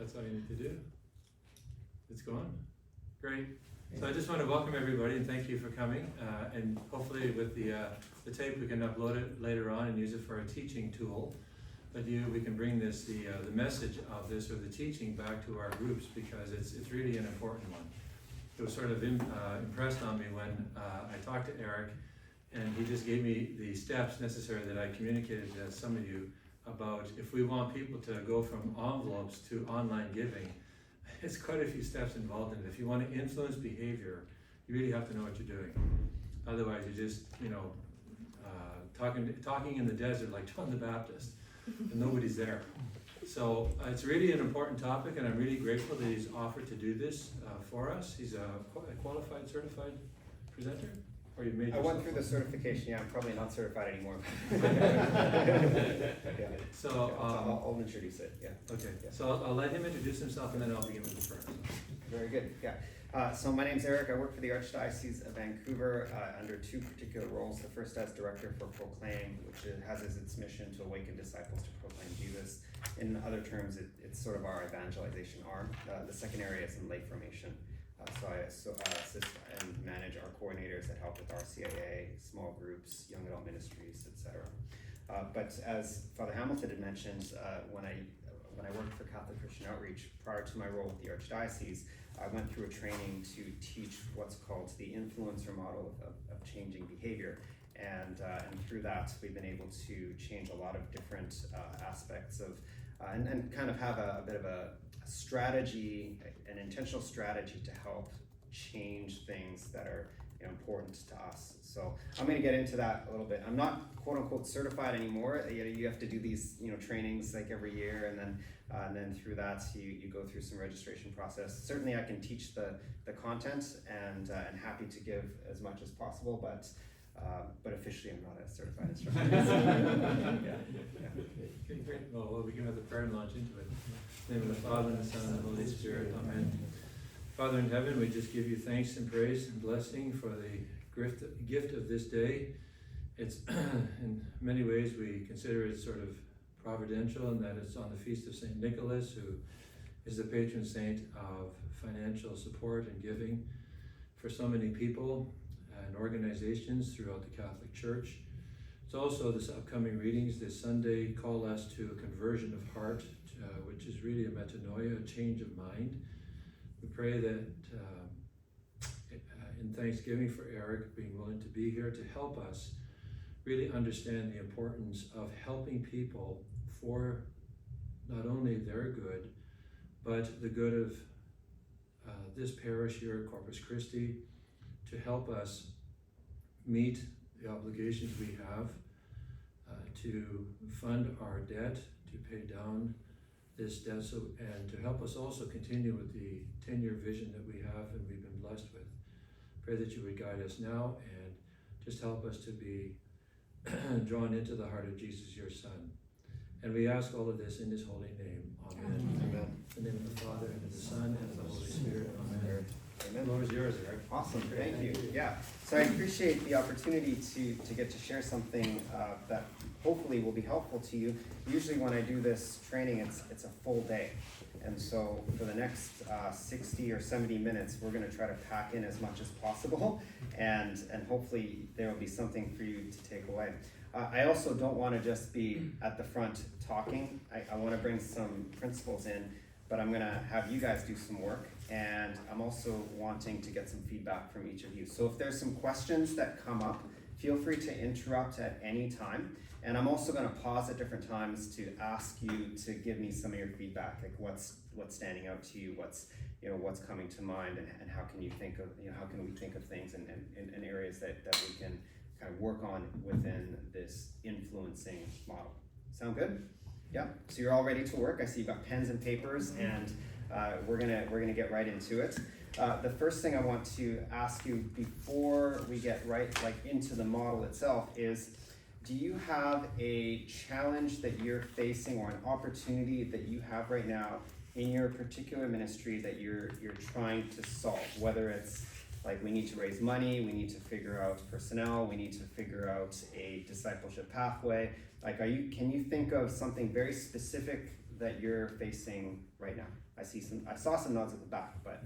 that's all you need to do. It's gone. Great. So I just want to welcome everybody and thank you for coming. And hopefully with the tape we can upload it later on and use it for a teaching tool. But we can bring this the message of this or the teaching back to our groups because it's really an important one. It was sort of impressed on me when I talked to Eric, and he just gave me the steps necessary that I communicated to some of you about if we want people to go from envelopes to online giving. It's quite a few steps involved in it. If you want to influence behavior, you really have to know what you're doing. Otherwise, you're just, talking in the desert like John the Baptist, and nobody's there. So it's really an important topic, and I'm really grateful that he's offered to do this for us. He's a qualified, certified presenter? Or you made I went through the certification, yeah, I'm probably not certified anymore. Yeah. So I'll introduce it, yeah. Okay, Yeah. so I'll let him introduce himself and then I'll begin with the prayer. Very good, yeah. So my name's Eric, I work for the Archdiocese of Vancouver under two particular roles. The first as Director for Proclaim, which has as its mission to awaken disciples to proclaim Jesus. In other terms, it's sort of our evangelization arm. The second area is in lay formation. So I assist and manage our coordinators that help with RCIA, small groups, young adult ministries, etc. But as Father Hamilton had mentioned, when I worked for Catholic Christian Outreach, prior to my role with the Archdiocese, I went through a training to teach what's called the influencer model of changing behavior. And through that, we've been able to change a lot of different aspects of, and kind of have a bit of a strategy, an intentional strategy to help change things that are important to us. So I'm going to get into that a little bit. I'm not quote unquote certified anymore. You have to do these trainings like every year, and then through that you go through some registration process. Certainly I can teach the content and happy to give as much as possible, but officially I'm not a certified instructor. Okay, great. Well, we'll begin with the prayer and launch into it. In the name of the Father, and the Son, and the Holy Spirit. Amen. Father in heaven, we just give you thanks and praise and blessing for the gift of this day. It's in many ways we consider it sort of providential in that it's on the feast of St. Nicholas, who is the patron saint of financial support and giving for so many people and organizations throughout the Catholic Church. It's also this upcoming readings this Sunday call us to a conversion of heart, which is really a metanoia, a change of mind. We pray that in thanksgiving for Eric being willing to be here to help us really understand the importance of helping people for not only their good, but the good of this parish here at Corpus Christi, to help us meet the obligations we have to fund our debt, to pay down this debt, and to help us also continue with the 10-year vision that we have and we've been blessed with. Pray that you would guide us now and just help us to be drawn into the heart of Jesus, your Son. And we ask all of this in his holy name. Amen. Amen. In the name of the Father, and of the Son, and of the Holy Spirit. Amen. Amen. The floor is yours, Eric. Awesome, thank you. Yeah, so I appreciate the opportunity to get to share something that hopefully will be helpful to you. Usually when I do this training, it's a full day. And so for the next 60 or 70 minutes, we're going to try to pack in as much as possible, and hopefully there will be something for you to take away. I also don't want to just be at the front talking. I want to bring some principles in, but I'm going to have you guys do some work, and I'm also wanting to get some feedback from each of you. So if there's some questions that come up, feel free to interrupt at any time. And I'm also going to pause at different times to ask you to give me some of your feedback, like what's standing out to you, what's coming to mind, and how can you think of how can we think of things in areas that we can kind of work on within this influencing model. Sound good? Yeah. So you're all ready to work. I see you've got pens and papers, and we're gonna get right into it. The first thing I want to ask you before we get right into the model itself is, do you have a challenge that you're facing or an opportunity that you have right now in your particular ministry that you're trying to solve? Whether it's like we need to raise money, we need to figure out personnel, we need to figure out a discipleship pathway. Like, can you think of something very specific that you're facing right now? I saw some nods at the back, but.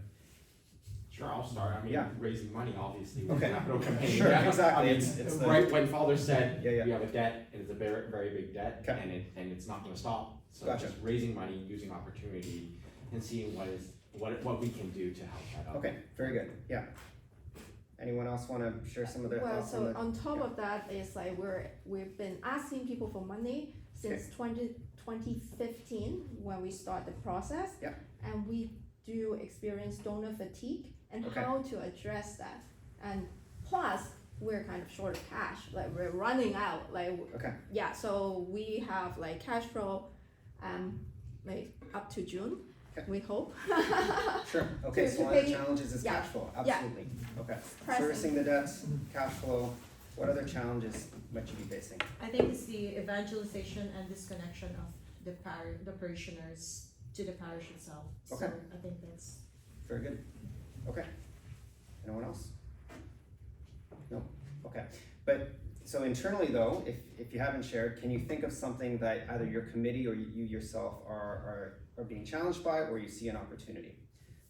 Sure, I'll start. I mean, Yeah. raising money, obviously, with Okay. capital campaign. Sure, Yeah. exactly. I mean, It's the- right when Father said Yeah. we have a debt, and it's a very, very big debt, Okay. and it's not going to stop. So Gotcha. just raising money, using opportunity, and seeing what we can do to help that out. Okay, very good, yeah. Anyone else wanna share some of their Well, thoughts on so the? on top of that is like we've been asking people for money since 2015 when we start the process. Yeah. And we do experience donor fatigue and Okay. how to address that. And plus, we're kind of short of cash, like we're running out, like, Okay, yeah, so we have like cash flow, like up to June, Okay. we hope. sure, okay, To so one of the pay- challenges is yeah, cash flow, yeah. absolutely, okay. Pressing. Servicing the debts, cash flow, what other challenges might you be facing? I think it's the evangelization and disconnection of the parishioners to the parish itself. Okay. So I think that's. Very good, okay. Anyone else? No, okay. But, so internally though, if you haven't shared, can you think of something that either your committee or you yourself are being challenged by, or you see an opportunity?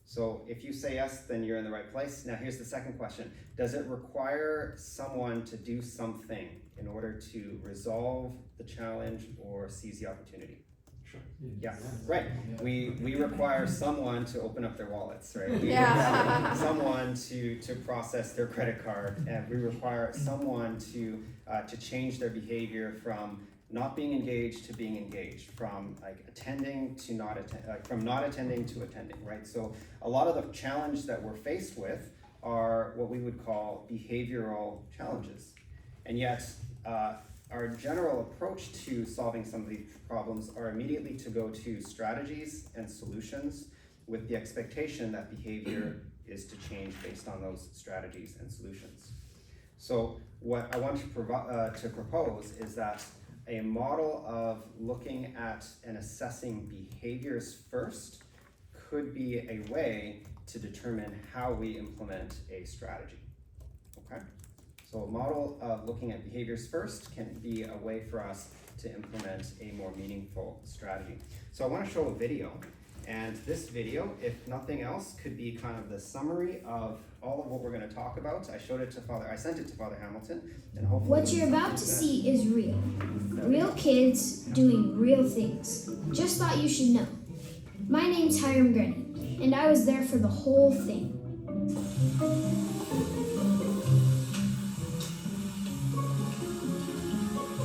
So if you say yes, then you're in the right place. Now here's the second question. Does it require someone to do something in order to resolve the challenge or seize the opportunity? Sure. Yeah, right. We require someone to open up their wallets, right? We Yeah. require someone to process their credit card, and we require someone to change their behavior from not being engaged to being engaged, from like attending to not attend, from not attending to attending, right? So a lot of the challenge that we're faced with are what we would call behavioral challenges, and yet our general approach to solving some of these problems are immediately to go to strategies and solutions with the expectation that behavior is to change based on those strategies and solutions. So what I want to propose is that a model of looking at and assessing behaviors first could be a way to determine how we implement a strategy, okay? So a model of looking at behaviors first can be a way for us to implement a more meaningful strategy. So I want to show a video, and this video, if nothing else, could be kind of the summary of all of what we're going to talk about. I sent it to Father Hamilton, and hopefully What you're about to see is real. Real kids doing real things. Just thought you should know. My name's Hiram Grennan, and I was there for the whole thing.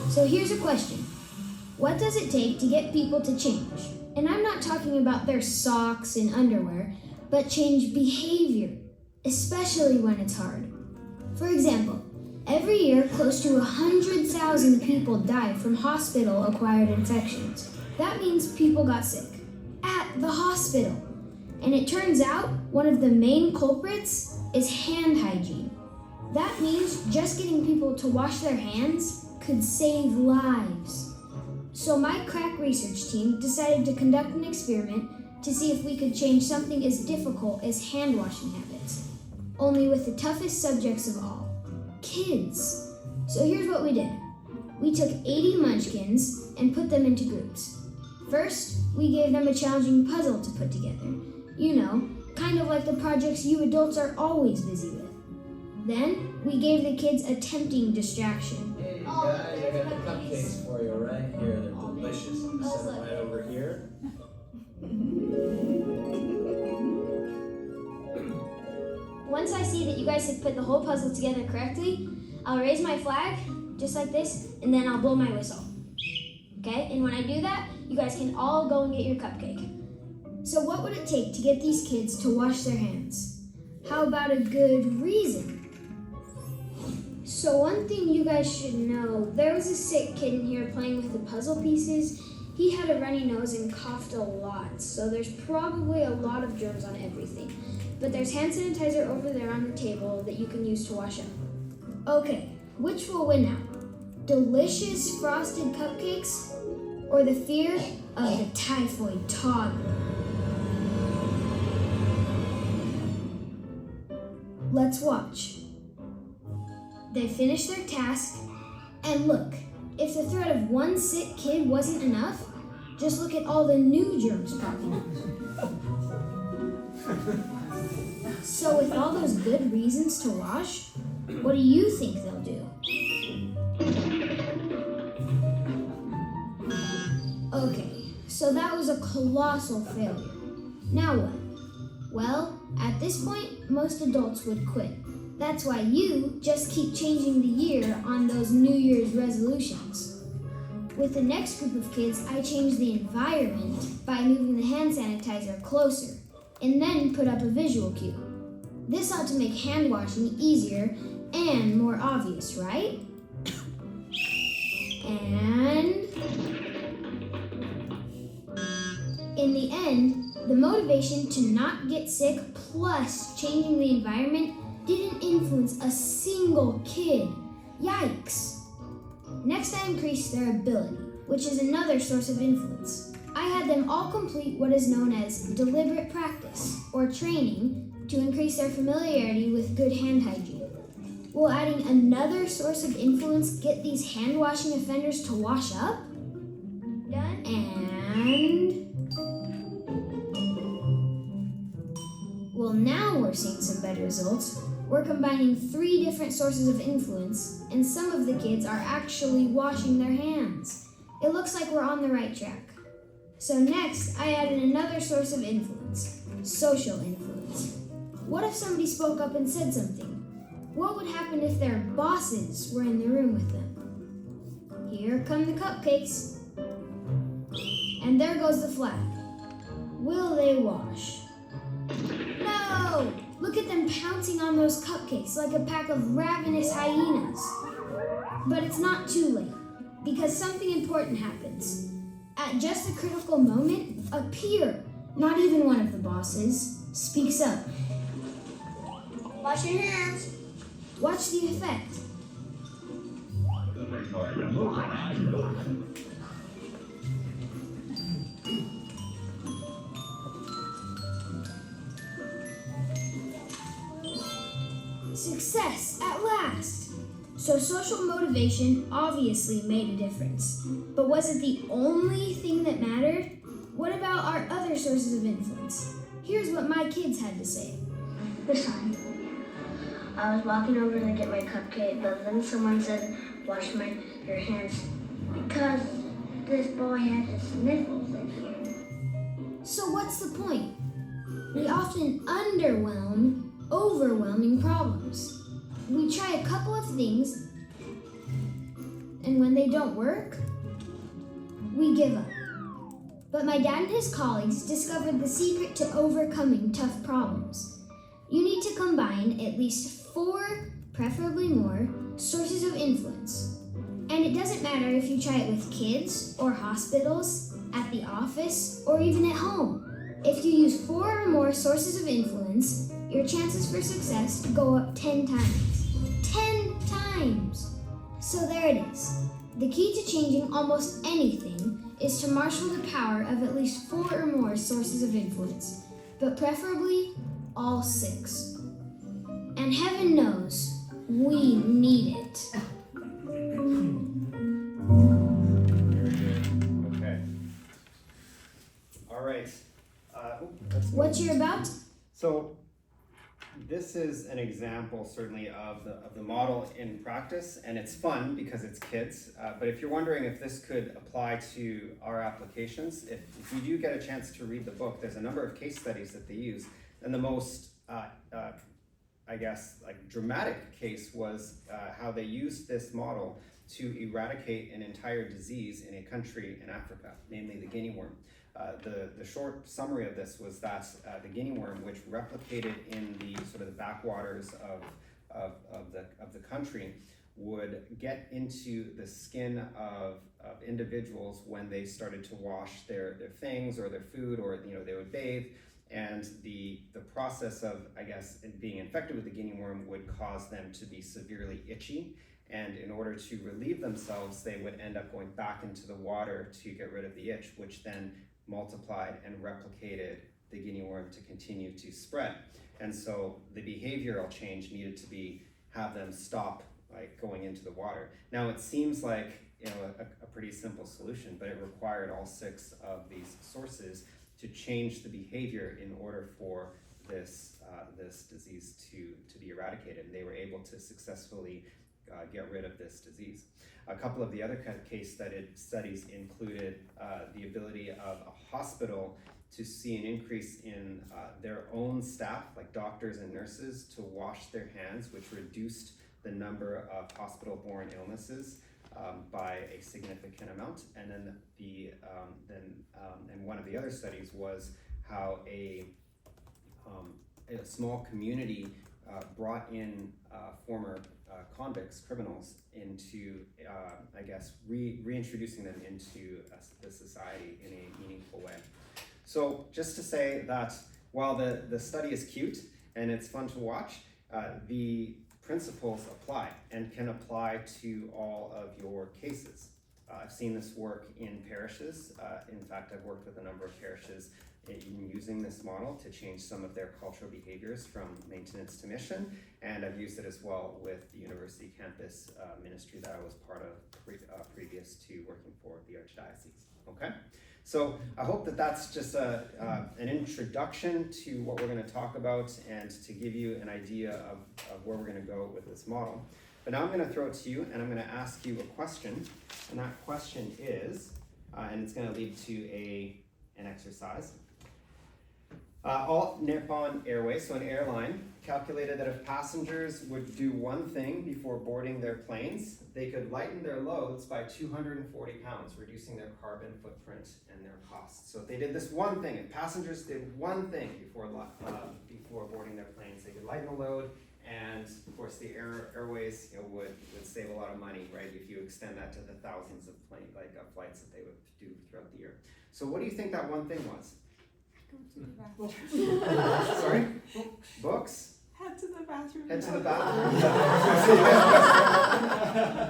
So here's a question. What does it take to get people to change? And I'm not talking about their socks and underwear, but change behavior, especially when it's hard. For example, every year close to 100,000 people die from hospital-acquired infections. That means people got sick at the hospital. And it turns out one of the main culprits is hand hygiene. That means just getting people to wash their hands could save lives. So my crack research team decided to conduct an experiment to see if we could change something as difficult as hand washing habits, only with the toughest subjects of all, kids. So here's what we did. We took 80 munchkins and put them into groups. First, we gave them a challenging puzzle to put together. You know, kind of like the projects you adults are always busy with. Then, we gave the kids a tempting distraction. Hey guys, I got the cupcakes for you right here. They're delicious. I'm gonna set them right over here. Once I see that you guys have put the whole puzzle together correctly, I'll raise my flag, just like this, and then I'll blow my whistle. Okay, and when I do that, you guys can all go and get your cupcake. So what would it take to get these kids to wash their hands? How about a good reason? So one thing you guys should know, there was a sick kid in here playing with the puzzle pieces. He had a runny nose and coughed a lot, so there's probably a lot of germs on everything. But there's hand sanitizer over there on the table that you can use to wash up. Okay, which will win out? Delicious frosted cupcakes or the fear of the typhoid toddler? Let's watch. They finished their task, and look, if the threat of one sick kid wasn't enough, Just look at all the new germs popping up. So with all those good reasons to wash, what do you think they'll do? Okay, so that was a colossal failure. Now what? Well, at this point, most adults would quit. That's why you just keep changing the year on those New Year's resolutions. With the next group of kids, I changed the environment by moving the hand sanitizer closer, and then put up a visual cue. This ought to make hand washing easier and more obvious, right? And in the end, the motivation to not get sick plus changing the environment didn't influence a single kid. Yikes! Next, I increased their ability, which is another source of influence. I had them all complete what is known as deliberate practice, or training, to increase their familiarity with good hand hygiene. Will adding another source of influence get these hand-washing offenders to wash up? Done. And... well, now we're seeing some better results. We're combining 3 different sources of influence, and some of the kids are actually washing their hands. It looks like we're on the right track. So next, I added another source of influence, social influence. What if somebody spoke up and said something? What would happen if their bosses were in the room with them? Here come the cupcakes. And there goes the flag. Will they wash? No! Look at them pouncing on those cupcakes like a pack of ravenous hyenas. But it's not too late, because something important happens. At just a critical moment, a peer, not even one of the bosses, speaks up. Wash your hands. Watch the effect. Success at last! So social motivation obviously made a difference. But was it the only thing that mattered? What about our other sources of influence? Here's what my kids had to say. This time, I was walking over to get my cupcake, but then someone said, wash your hands, because this boy had the sniffles again. So what's the point? We often underwhelm overwhelming problems. We try a couple of things, and when they don't work, we give up. But my dad and his colleagues discovered the secret to overcoming tough problems. You need to combine at least 4, preferably more, sources of influence. And it doesn't matter if you try it with kids or hospitals, at the office, or even at home. If you use 4 or more sources of influence, your chances for success go up 10 times. 10 times! So there it is. The key to changing almost anything is to marshal the power of at least 4 or more sources of influence, but preferably all 6. And heaven knows, we need it. Okay. All right. Let's What move. you're about to... So this is an example certainly of the model in practice, and it's fun because it's kids. But if you're wondering if this could apply to our applications, if you do get a chance to read the book, there's a number of case studies that they use. And the most, I guess, like dramatic case was how they used this model to eradicate an entire disease in a country in Africa, namely the guinea worm. The short summary of this was that the guinea worm, which replicated in the sort of the backwaters of the country, would get into the skin of individuals when they started to wash their things or their food, or they would bathe, and the process of, I guess, being infected with the guinea worm would cause them to be severely itchy. And in order to relieve themselves, they would end up going back into the water to get rid of the itch, which then multiplied and replicated the guinea worm to continue to spread. And so the behavioral change needed to be have them stop like going into the water. Now it seems like a pretty simple solution, but it required all 6 of these sources to change the behavior in order for this disease to be eradicated. And they were able to successfully get rid of this disease. A couple of the other case studies included the ability of a hospital to see an increase in their own staff, like doctors and nurses, to wash their hands, which reduced the number of hospital-borne illnesses by a significant amount. And then and one of the other studies was how a small community brought in former convicts, criminals, into, I guess, reintroducing them into the society in a meaningful way. So just to say that while the study is cute and it's fun to watch, the principles apply and can apply to all of your cases. I've seen this work in parishes. In fact, I've worked with a number of parishes in using this model to change some of their cultural behaviors from maintenance to mission, and I've used it as well with the university campus ministry that I was part of previous to working for the Archdiocese. Okay, so I hope that that's just an introduction to what we're going to talk about and to give you an idea of where we're going to go with this model. But now I'm going to throw it to you, and I'm going to ask you a question, and that question is, and it's going to lead to an exercise. All Nippon Airways, so an airline, calculated that if passengers would do one thing before boarding their planes, they could lighten their loads by 240 pounds, reducing their carbon footprint and their costs. So if they did this one thing, if passengers did one thing before boarding their planes, they could lighten the load, and of course the airways would save a lot of money, right? If you extend that to the thousands of flights that they would do throughout the year. So what do you think that one thing was? Sorry? Books? Head to the bathroom. Head to the bathroom.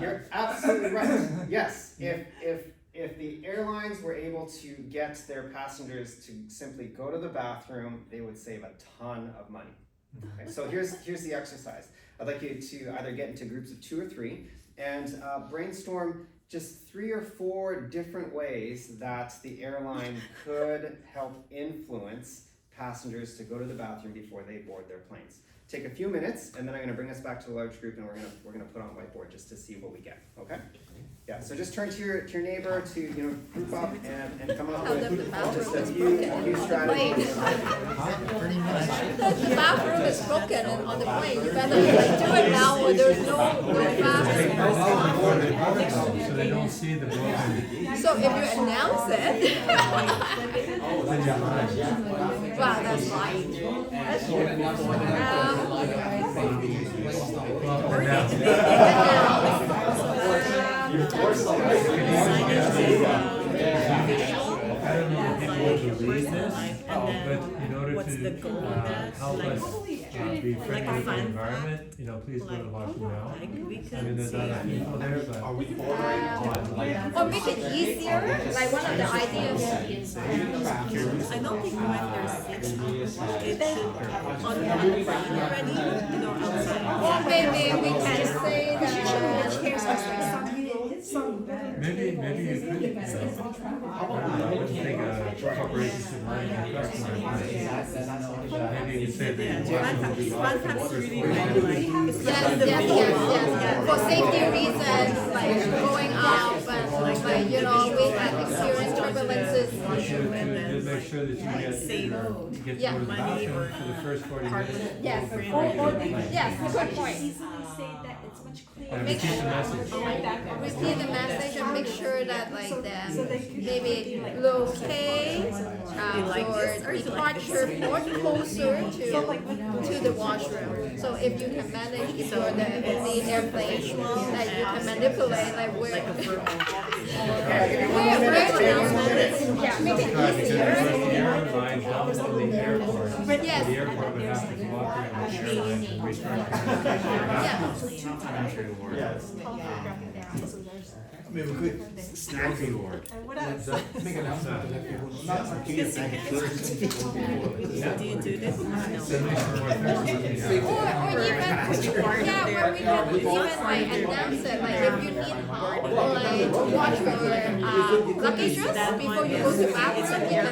You're absolutely right. Yes, if the airlines were able to get their passengers to simply go to the bathroom, they would save a ton of money. Okay, so here's the exercise. I'd like you to either get into groups of 2 or 3 and brainstorm just 3 or 4 different ways that the airline could help influence passengers to go to the bathroom before they board their planes. Take a few minutes, and then I'm going to bring us back to a large group, and we're going to put on whiteboard just to see what we get. Okay? Yeah. So just turn to your neighbor to group up and come up with just a few strategies. The bathroom is broken and on the plane. You better do it now, or there's no bathroom. So they don't see the broken. So if you announce it, wow, that's right. I don't know if people would believe this, but in order to help us be friendly with the environment, please go to the washroom now. I mean, there's other people there, but... Are we bordering on Or make it easier, like one of the ideas. I don't think when there's 6 people, it's on the plane already, outside. Or maybe we can say that Maybe you could, I wouldn't think a corporation should mind their customer. Maybe you could say that you want to be yes. For safety reasons, like going up and we had experienced turbulences. You should make sure that you get to the bathroom for the first 40 minutes. Yes, good point. And repeat the message. Repeat the message and make sure that maybe locate or departure more closer to the washroom. So if you can manage before the airplane that you can manipulate make it easier. The airline comes to the airport. Yes. The airport would have to cooperate with the airline and restart communication. Yeah. Yes. Maybe we could Snacking board. And what else? make an announcement to let people know. Not Do you do this? Send me some more pictures. Or even, yeah, where we can even like announce it, like if you need help, like to watch your luggage before you go to the bathroom, you can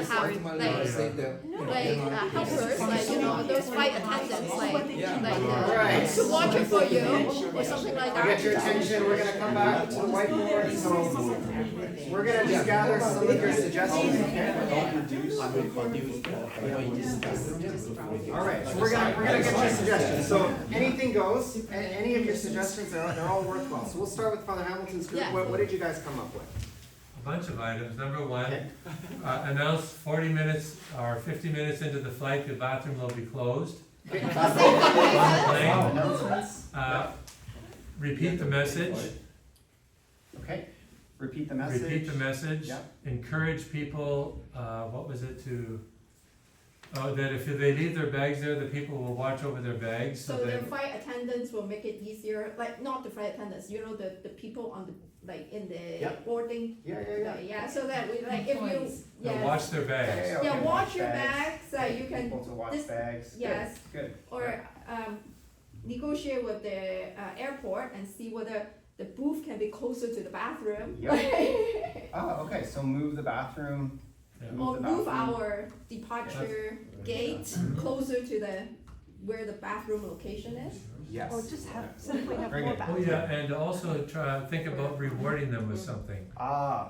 have helpers, like, you know, those flight attendants, Alright. to watch it for you, or something like I get your that. attention, we're gonna come back to the whiteboard, so we're gonna just gather some of your suggestions, okay? Alright, so we're gonna get your suggestions, so anything goes, any of your suggestions, they're all worthwhile, so we'll start with Father Hamilton's group, Yeah. what did you guys come up with? A bunch of items. Number one, Okay. announce 40 minutes or 50 minutes into the flight, the bathroom will be closed. Okay. Plane. Announcements? Repeat the message. Okay, repeat the message. Repeat the message. Yeah. Encourage people, what was it, that if they leave their bags there, the people will watch over their bags. So the flight attendants will make it easier, like not the flight attendants, you know, the people on the, like in the Yeah. boarding. Yeah, so that we like, if you, They'll watch their bags. Yeah, watch your bags, you can, People to watch this- bags. yes. Good. or negotiate with the airport and see whether the booth can be closer to the bathroom. Oh, okay, so move the bathroom. Yeah. Or the move bathroom. our departure gate closer to where the bathroom location is. Yes. Or just simply have Very more good. Oh bathrooms. yeah, and also think about rewarding them with something.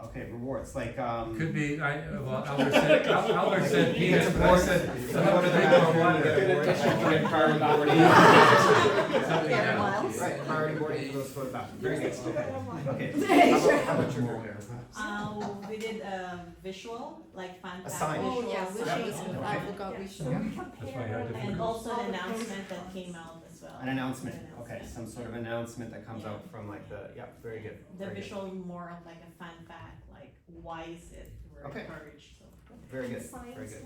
Okay, rewards, like, Could be, Albert said peanuts, but I said, they'll have to drink more water. Something Air else. miles. Right, priority boarding for those who go to the bathroom. Very good, okay. How about your group? We did a visual, like fan A sign. Oh, yeah, visuals. wishes, I Okay. forgot Yeah. wishes. That's why you have different And groups. also an announcement that came out as well. An announcement, An okay, announcement. some sort of announcement that comes Yeah. out from like very good. The very good. visual more of like a fun fact, like why is it we're Okay. encouraged, so. Very good, very good.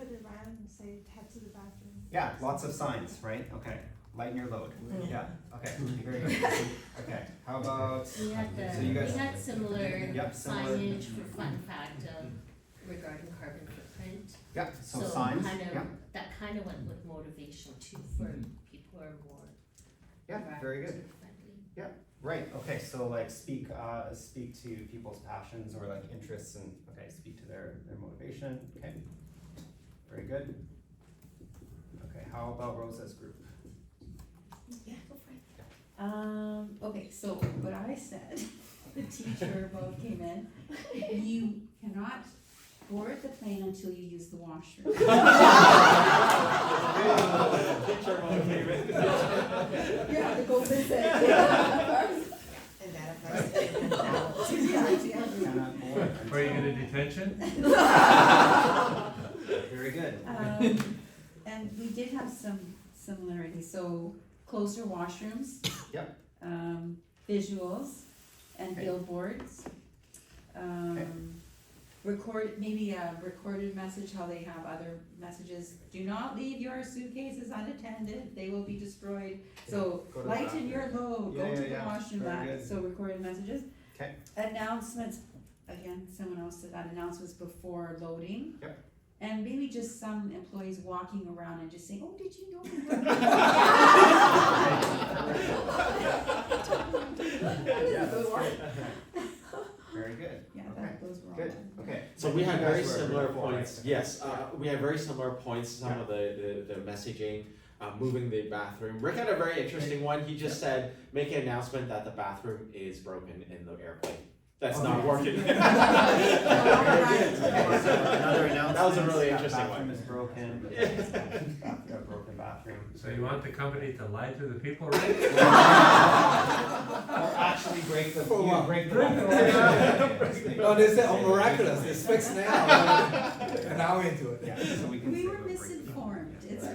Yeah, lots of signs, right? Okay, lighten your load. Yeah, okay, very good. Okay, how about, We had so you guys. similar Yep, similar. signage for fun fact regarding carbon footprint. Yeah, so signs, yeah, That kind of went with motivation too, for people who are more yeah, very good. friendly. Right, okay, so like speak to people's passions or like interests and, okay, speak to their motivation, okay. Very good. Okay, how about Rosa's group? Yeah, go for it. Okay, so what I said, the teacher both came in, you cannot board the plane until you use the washroom. You have to go visit. And that applies to Cannot board Are you until- in a detention? Very good. And we did have some similarities, so closer washrooms. Yep. Visuals and Okay. billboards. Maybe a recorded message, how they have other messages. Do not leave your suitcases unattended, they will be destroyed. So Go to the lighten your bathroom. load, go Yeah, to yeah, the yeah. washroom, Very good. so recorded messages. Okay. Announcements, again, someone else said that announcements before loading. Yep. And maybe just some employees walking around and just saying, oh, did you know? Very good. Yeah, Okay. those were all. Good, okay. So we had You guys very were similar before, points, right? yes, we had very similar points, some of the messaging, moving the bathroom. Rick had a very interesting one, he just said, make an announcement that the bathroom is broken in the airplane. That's not working. Okay, so another announcement. That was a really interesting Bathroom one. is broken. A broken bathroom. So you want the company to lie to the people, right? Or actually break the, For what? break the. No, they said, oh, miraculous, it's fixed now. And now we're into it. Yeah, so we can. We say were we'll break the- misinformed, it's.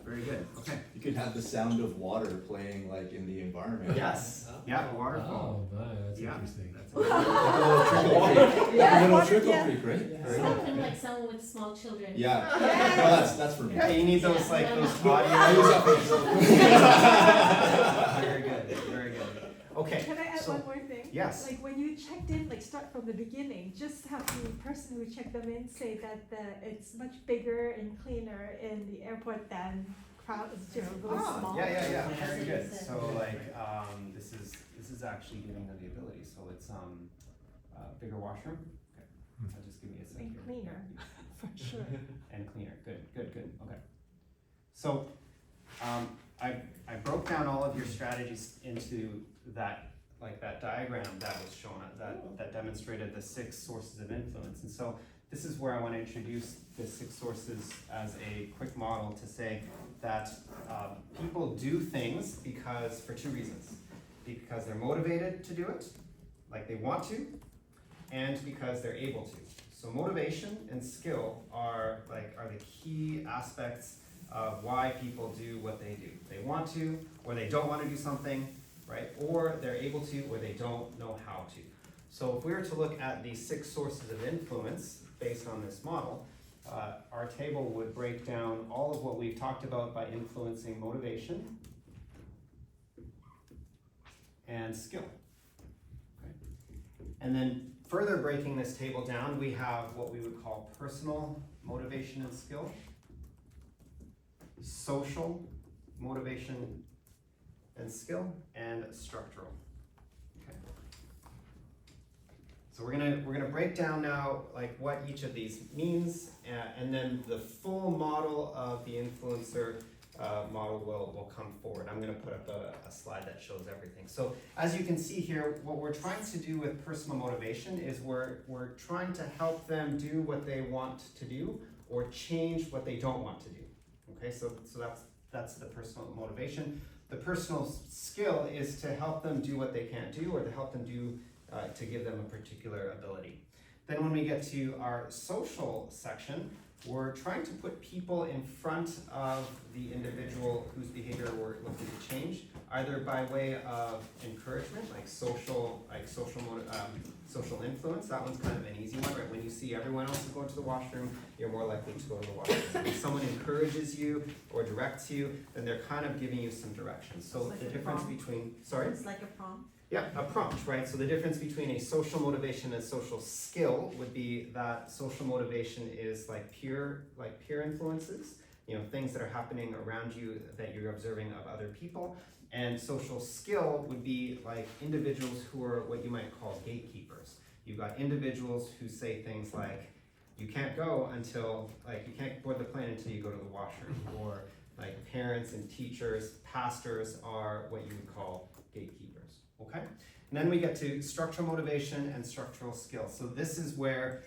Very good, okay. You could have the sound of water playing like in the environment. Yes, yeah, waterfall. Oh, my, that's Yeah. interesting. That's Like a little trickle creek. Like a little trickle creek, right? Something like someone with small children. Yeah. Well, that's for me. Yeah, you need those like those I use audio. that for Very good, very good. Okay. Can I add so, one more thing? Yes. Like when you checked in, like start from the beginning, just have the person who checked them in say that it's much bigger and cleaner in the airport than crowd, really small. Yeah. Very good. So like, this is actually giving them the ability. So it's bigger washroom. Okay. I'll just give me a second. And cleaner, for sure. And cleaner. Good. Okay. So, I broke down all of your strategies into that diagram that was shown, that demonstrated the 6 sources of influence. And so this is where I want to introduce the 6 sources as a quick model to say that people do things for 2 reasons. Because they're motivated to do it, like they want to, and because they're able to. So motivation and skill are the key aspects of why people do what they do. They want to, or they don't want to do something, right? Or they're able to, or they don't know how to. So if we were to look at the 6 sources of influence based on this model, our table would break down all of what we've talked about by influencing motivation and skill. Okay. And then further breaking this table down, we have what we would call personal motivation and skill, social motivation and skill, and structural. Okay. So we're gonna break down now what each of these means, and then the full model of the influencer model will come forward. I'm going to put up a slide that shows everything. So as you can see here, what we're trying to do with personal motivation is we're trying to help them do what they want to do or change what they don't want to do. Okay, so that's the personal motivation. The personal skill is to help them do what they can't do or to help them do to give them a particular ability. Then when we get to our social section, we're trying to put people in front of the individual whose behavior we're looking to change, either by way of encouragement, like social influence. That one's kind of an easy one, right? When you see everyone else is going to the washroom, you're more likely to go to the washroom. If someone encourages you or directs you, then they're kind of giving you some direction. So like the a difference prompt. between, sorry? It's like a prompt. Yeah, a prompt, right? So the difference between a social motivation and social skill would be that social motivation is like peer influences, things that are happening around you that you're observing of other people. And social skill would be like individuals who are what you might call gatekeepers. You've got individuals who say things like, you can't go until, you can't board the plane until you go to the washroom. Or like parents and teachers, pastors are what you would call gatekeepers. Okay, and then we get to structural motivation and structural skill. So this is where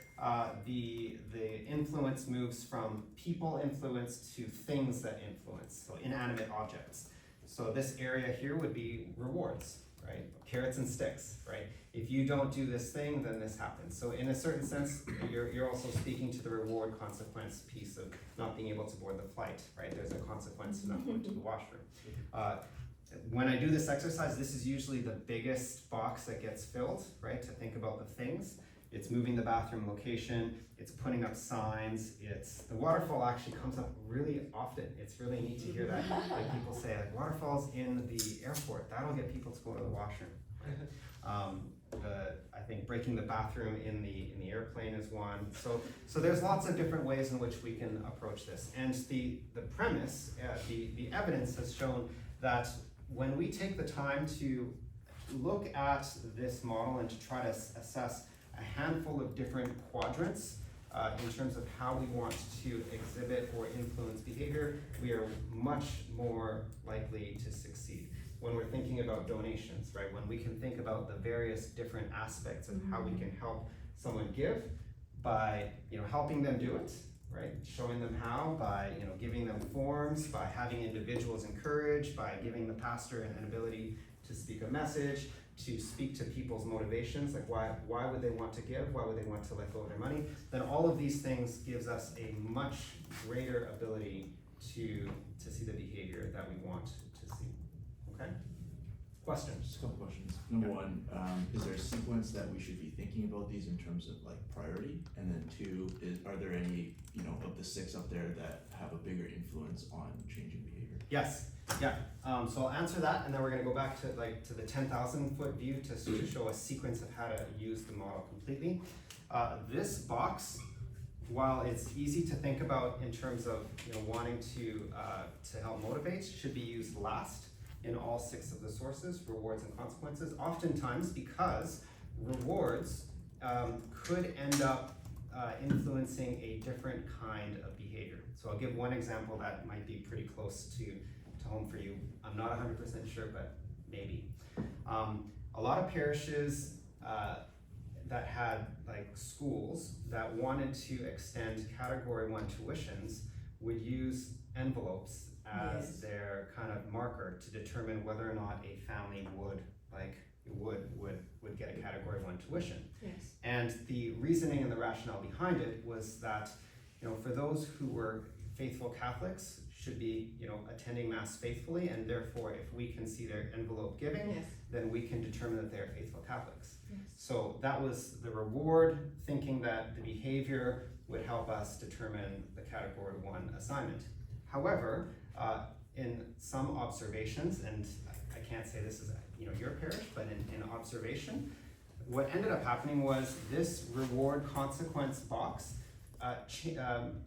the influence moves from people influence to things that influence, so inanimate objects. So this area here would be rewards, right? Carrots and sticks, right? If you don't do this thing, then this happens. So in a certain sense, you're also speaking to the reward consequence piece of not being able to board the flight, right? There's a consequence to not going to the washroom. When I do this exercise, this is usually the biggest box that gets filled, right? To think about the things. It's moving the bathroom location, it's putting up signs, the waterfall actually comes up really often. It's really neat to hear that. Like people say, waterfalls in the airport, that'll get people to go to the washroom. I think breaking the bathroom in the airplane is one. So there's lots of different ways in which we can approach this. And the premise, the evidence has shown that when we take the time to look at this model and to try to assess a handful of different quadrants in terms of how we want to exhibit or influence behavior, we are much more likely to succeed. When we're thinking about donations, right? When we can think about the various different aspects of how we can help someone give by, helping them do it, right? Showing them how by, giving them forms, by having individuals encouraged, by giving the pastor an ability to speak a message, to speak to people's motivations, like why would they want to give? Why would they want to let go of their money? Then all of these things gives us a much greater ability to see the behavior that we want to see. Okay? Questions? Just a couple questions. Number one, is there a sequence that we should be thinking about these in terms of like priority? And then two, are there any, of the 6 up there that have a bigger influence on changing behavior? Yes, yeah. So I'll answer that, and then we're gonna go back to the 10,000 foot view to show a sequence of how to use the model completely. This box, while it's easy to think about in terms of wanting to help motivate, should be used last in all 6 of the sources, rewards and consequences. Oftentimes, because rewards could end up influencing a different kind of behavior. So I'll give one example that might be pretty close to home for you. I'm not 100% sure, but maybe. A lot of parishes that had schools that wanted to extend Category 1 tuitions would use envelopes as their kind of marker to determine whether or not a family would get a Category 1 tuition. Yes. And the reasoning and the rationale behind it was that, for those who were faithful Catholics should be, attending Mass faithfully, and therefore if we can see their envelope giving, then we can determine that they're faithful Catholics. Yes. So that was the reward, thinking that the behavior would help us determine the Category 1 assignment. However, in some observations, and I can't say this is your parish, but in observation, what ended up happening was this reward consequence box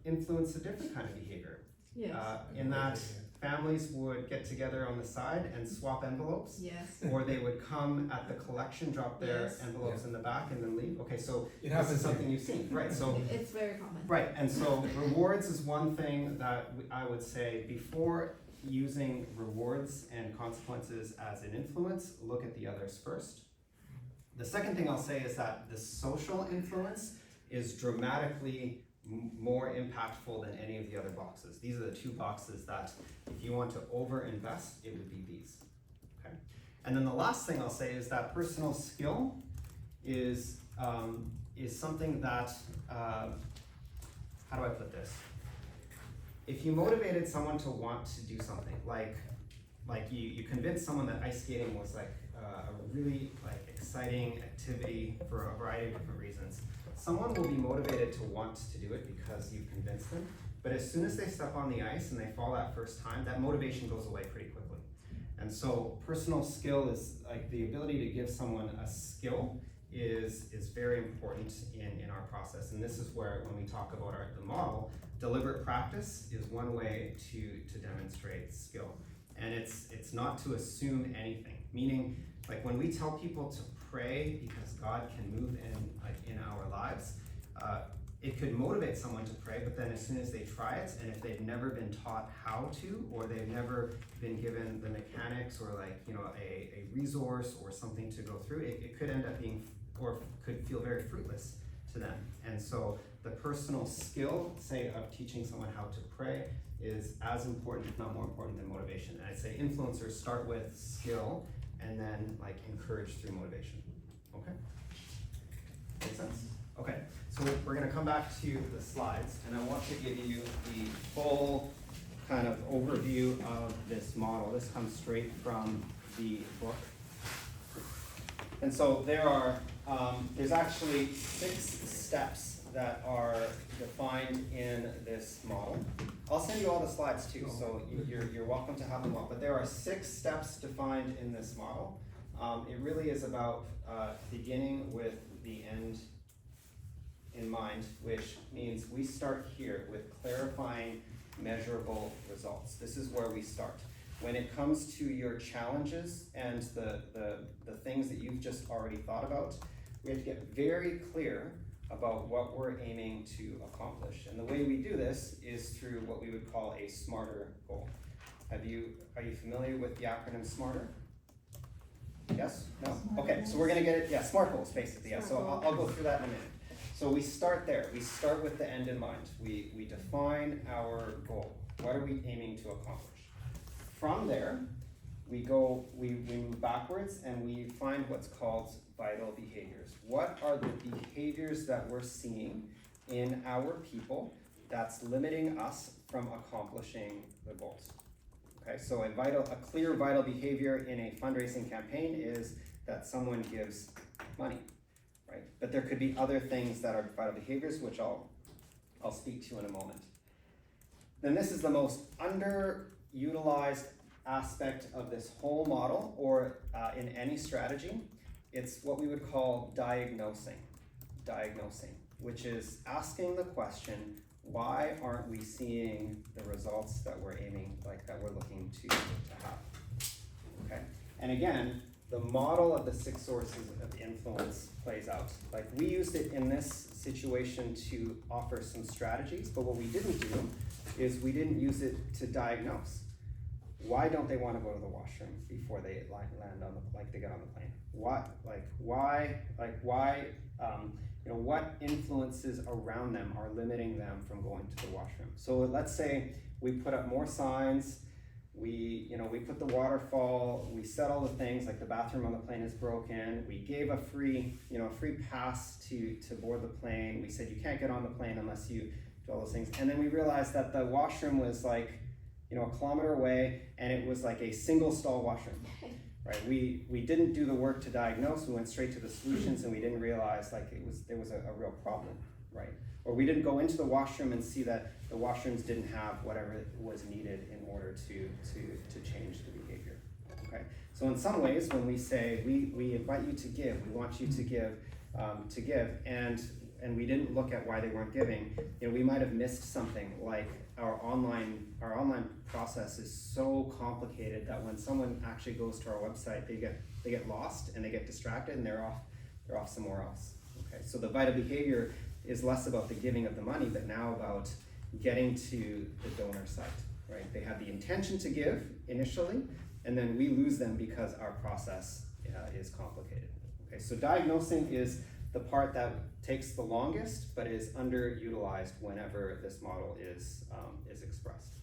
influenced a different kind of behavior. Yes. In that families would get together on the side and swap envelopes. Yes. Or they would come at the collection, drop their envelopes in the back and then leave. Okay, so this is something you've seen, right? So It's very common. right, and so rewards is one thing that I would say before using rewards and consequences as an influence, look at the others first. The second thing I'll say is that the social influence is dramatically more impactful than any of the other boxes. These are the 2 boxes that if you want to over-invest, it would be these, okay? And then the last thing I'll say is that personal skill is something that, how do I put this? If you motivated someone to want to do something, like you convinced someone that ice skating was a really exciting activity for a variety of different reasons, someone will be motivated to want to do it because you've convinced them, but as soon as they step on the ice and they fall that first time, that motivation goes away pretty quickly. And so personal skill is the ability to give someone a skill is very important in our process. And this is where, when we talk about the model, deliberate practice is one way to demonstrate skill. And it's not to assume anything, meaning when we tell people to pray because God can move in our lives, it could motivate someone to pray, but then as soon as they try it, and if they've never been taught how to, or they've never been given the mechanics or a resource or something to go through, it could end up being, or could feel very fruitless to them. And so the personal skill, say, of teaching someone how to pray is as important, if not more important, than motivation. And I'd say influencers start with skill and then encourage through motivation. Okay? Make sense? Okay, so we're gonna come back to the slides, and I want to give you the full kind of overview of this model. This comes straight from the book. And so there's actually 6 steps that are defined in this model. I'll send you all the slides too, so you're welcome to have them all. But there are 6 steps defined in this model. It really is about beginning with the end in mind, which means we start here with clarifying measurable results. This is where we start. When it comes to your challenges and the things that you've just already thought about, we have to get very clear about what we're aiming to accomplish. And the way we do this is through what we would call a SMARTER goal. Are you familiar with the acronym SMARTER? Yes? No? Okay, so we're gonna get it, SMART goals basically, so I'll go through that in a minute. So we start there, we start with the end in mind. We define our goal. What are we aiming to accomplish? From there, we move backwards and we find what's called vital behaviors. What are the behaviors that we're seeing in our people that's limiting us from accomplishing the goals? Okay, so a clear vital behavior in a fundraising campaign is that someone gives money, right? But there could be other things that are vital behaviors, which I'll speak to in a moment. Then this is the most underutilized aspect of this whole model, or in any strategy. It's what we would call diagnosing, which is asking the question, why aren't we seeing the results that we're aiming, like that we're looking to have? Okay, and again, the model of the 6 sources of influence plays out. Like, we used it in this situation to offer some strategies, but what we didn't do is we didn't use it to diagnose. Why don't they want to go to the washroom before they land on the, like they get on the plane? What, why, you know, what influences around them are limiting them from going to the washroom? So let's say we put up more signs, we put the waterfall, we said all the things like the bathroom on the plane is broken, we gave a free pass to board the plane, we said you can't get on the plane unless you do all those things, and then we realized that the washroom was like, you know, a kilometer away, and it was like a single stall washroom. Right, we didn't do the work to diagnose, we went straight to the solutions, and we didn't realize like there was a real problem, right? Or we didn't go into the washroom and see that the washrooms didn't have whatever was needed in order to change the behavior, okay? So in some ways, when we say, we invite you to give, we want you to give, and we didn't look at why they weren't giving, you know, we might have missed something, like our online process is so complicated that when someone actually goes to our website, they get lost and they get distracted and they're off somewhere else. Okay, so the vital behavior is less about the giving of the money, but now about getting to the donor site. Right, they have the intention to give initially, and then we lose them because our process is complicated. Okay, so diagnosing is the part that takes the longest, but is underutilized whenever this model is expressed.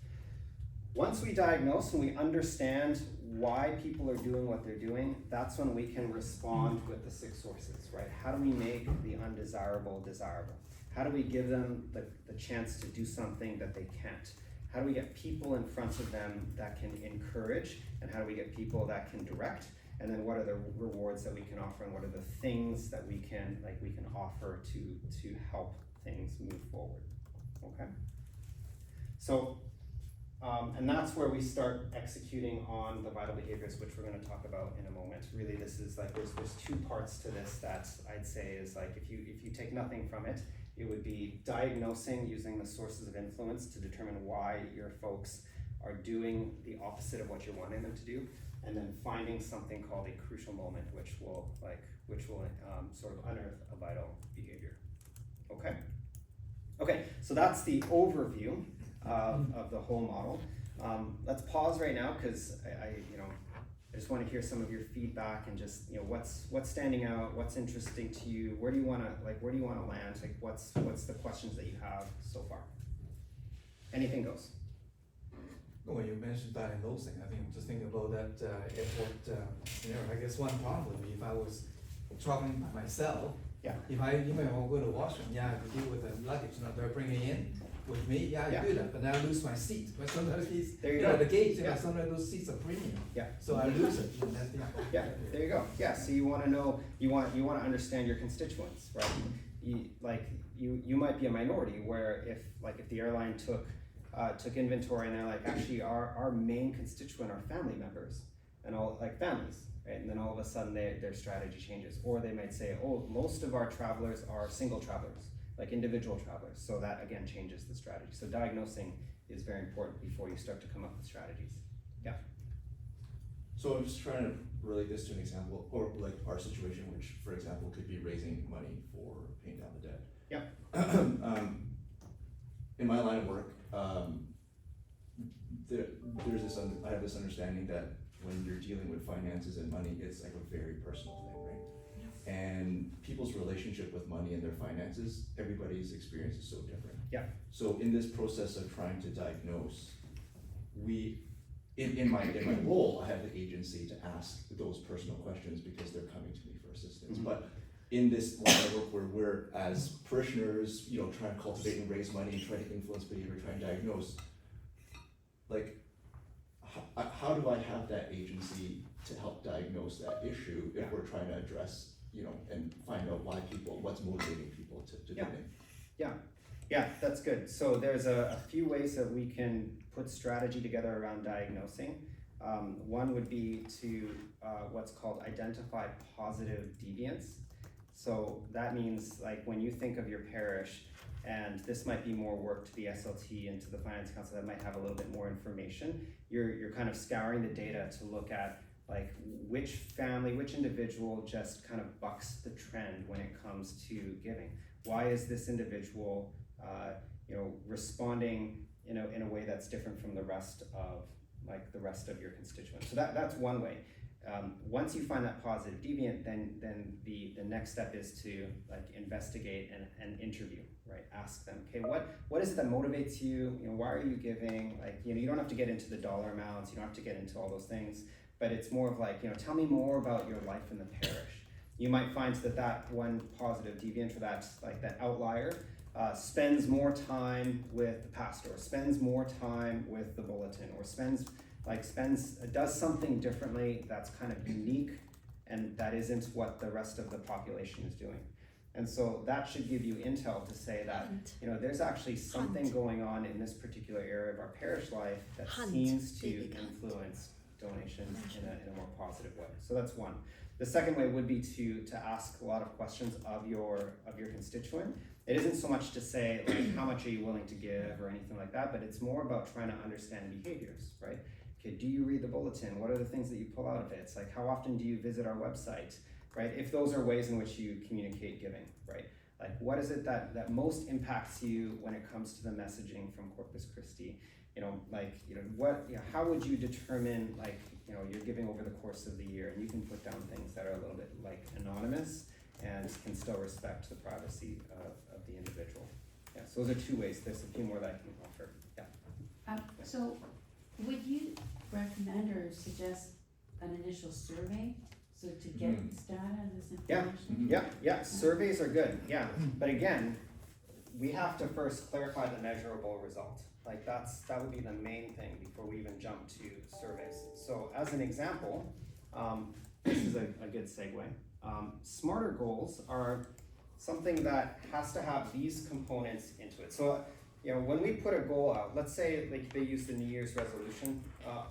Once we diagnose and we understand why people are doing what they're doing, that's when we can respond with the 6 sources, right? How do we make the undesirable desirable? How do we give them the chance to do something that they can't? How do we get people in front of them that can encourage, and how do we get people that can direct? And then what are the rewards that we can offer, and what are the things that we can offer to help things move forward, okay? So, and that's where we start executing on the vital behaviors, which we're gonna talk about in a moment. Really, this is like, there's 2 parts to this that I'd say is like, if you take nothing from it, it would be diagnosing using the sources of influence to determine why your folks are doing the opposite of what you're wanting them to do, and then finding something called a crucial moment, which will sort of unearth a vital behavior. Okay? Okay, so that's the overview of the whole model. Let's pause right now, because I just want to hear some of your feedback, and just, you know, what's standing out, what's interesting to you, where do you want to land, like what's the questions that you have so far? Anything goes. When you mentioned diagnosing, I think just thinking about that airport scenario. I guess one problem would be if I was traveling by myself. Yeah. If I want to go to the washroom, I have to deal with the luggage. Now they're bringing in with me. I do that, but then I lose my seat. But sometimes there you go. The gate. Sometimes those seats are premium. Yeah. So I lose it. Yeah. There you go. Yeah. So you want to know, you want to understand your constituents, right? You might be a minority where if the airline took inventory and they're like, actually our main constituent are family members and all, like families, right? And then all of a sudden their strategy changes. Or they might say, oh, most of our travelers are single travelers, like individual travelers. So that again changes the strategy. So diagnosing is very important before you start to come up with strategies. Yeah. So I'm just trying to relate this to an example, or like our situation, which for example could be raising money for paying down the debt. Yeah. In my line of work, there's this. I have this understanding that when you're dealing with finances and money, it's like a very personal thing, right? Yeah. And people's relationship with money and their finances, everybody's experience is so different. Yeah. So in this process of trying to diagnose, in my role, I have the agency to ask those personal questions because they're coming to me for assistance. Mm-hmm. But in this line of work where we're as parishioners, trying to cultivate and raise money, try to influence behavior, try and diagnose, like, how do I have that agency to help diagnose that issue if we're trying to address, and find out what's motivating people to donate? Yeah, that's good. So there's a few ways that we can put strategy together around diagnosing. One would be to what's called identify positive deviance. So that means like when you think of your parish, and this might be more work to the SLT and to the Finance Council that might have a little bit more information, you're kind of scouring the data to look at like which family, which individual just kind of bucks the trend when it comes to giving. Why is this individual responding in a way that's different from the rest of your constituents? So that's one way. Once you find that positive deviant, then the next step is to like investigate and interview, right? Ask them, okay, what is it that motivates you? Why are you giving? Like, you don't have to get into the dollar amounts, you don't have to get into all those things, but it's more of like, tell me more about your life in the parish. You might find that one positive deviant, or that outlier, spends more time with the pastor, or spends more time with the bulletin, or does something differently that's kind of unique and that isn't what the rest of the population is doing. And so that should give you intel to say that, there's actually something going on in this particular area of our parish life that seems to influence donations in a more positive way. So that's one. The second way would be to ask a lot of questions of your constituent. It isn't so much to say like how much are you willing to give or anything like that, but it's more about trying to understand behaviors, right? Okay, do you read the bulletin? What are the things that you pull out of it? It's like, how often do you visit our website, right? If those are ways in which you communicate giving, right? Like, what is it that most impacts you when it comes to the messaging from Corpus Christi? How would you determine you're giving over the course of the year? And you can put down things that are a little bit like anonymous and can still respect the privacy of the individual. Yeah, so those are two ways. There's a few more that I can offer. Yeah. So would you recommend or suggest an initial survey so to get this data and this information? Yeah. Surveys are good. Yeah, but again, we have to first clarify the measurable result. Like that would be the main thing before we even jump to surveys. So as an example, this is a good segue. Smarter goals are something that has to have these components into it. So when we put a goal out, let's say like they use the New Year's resolution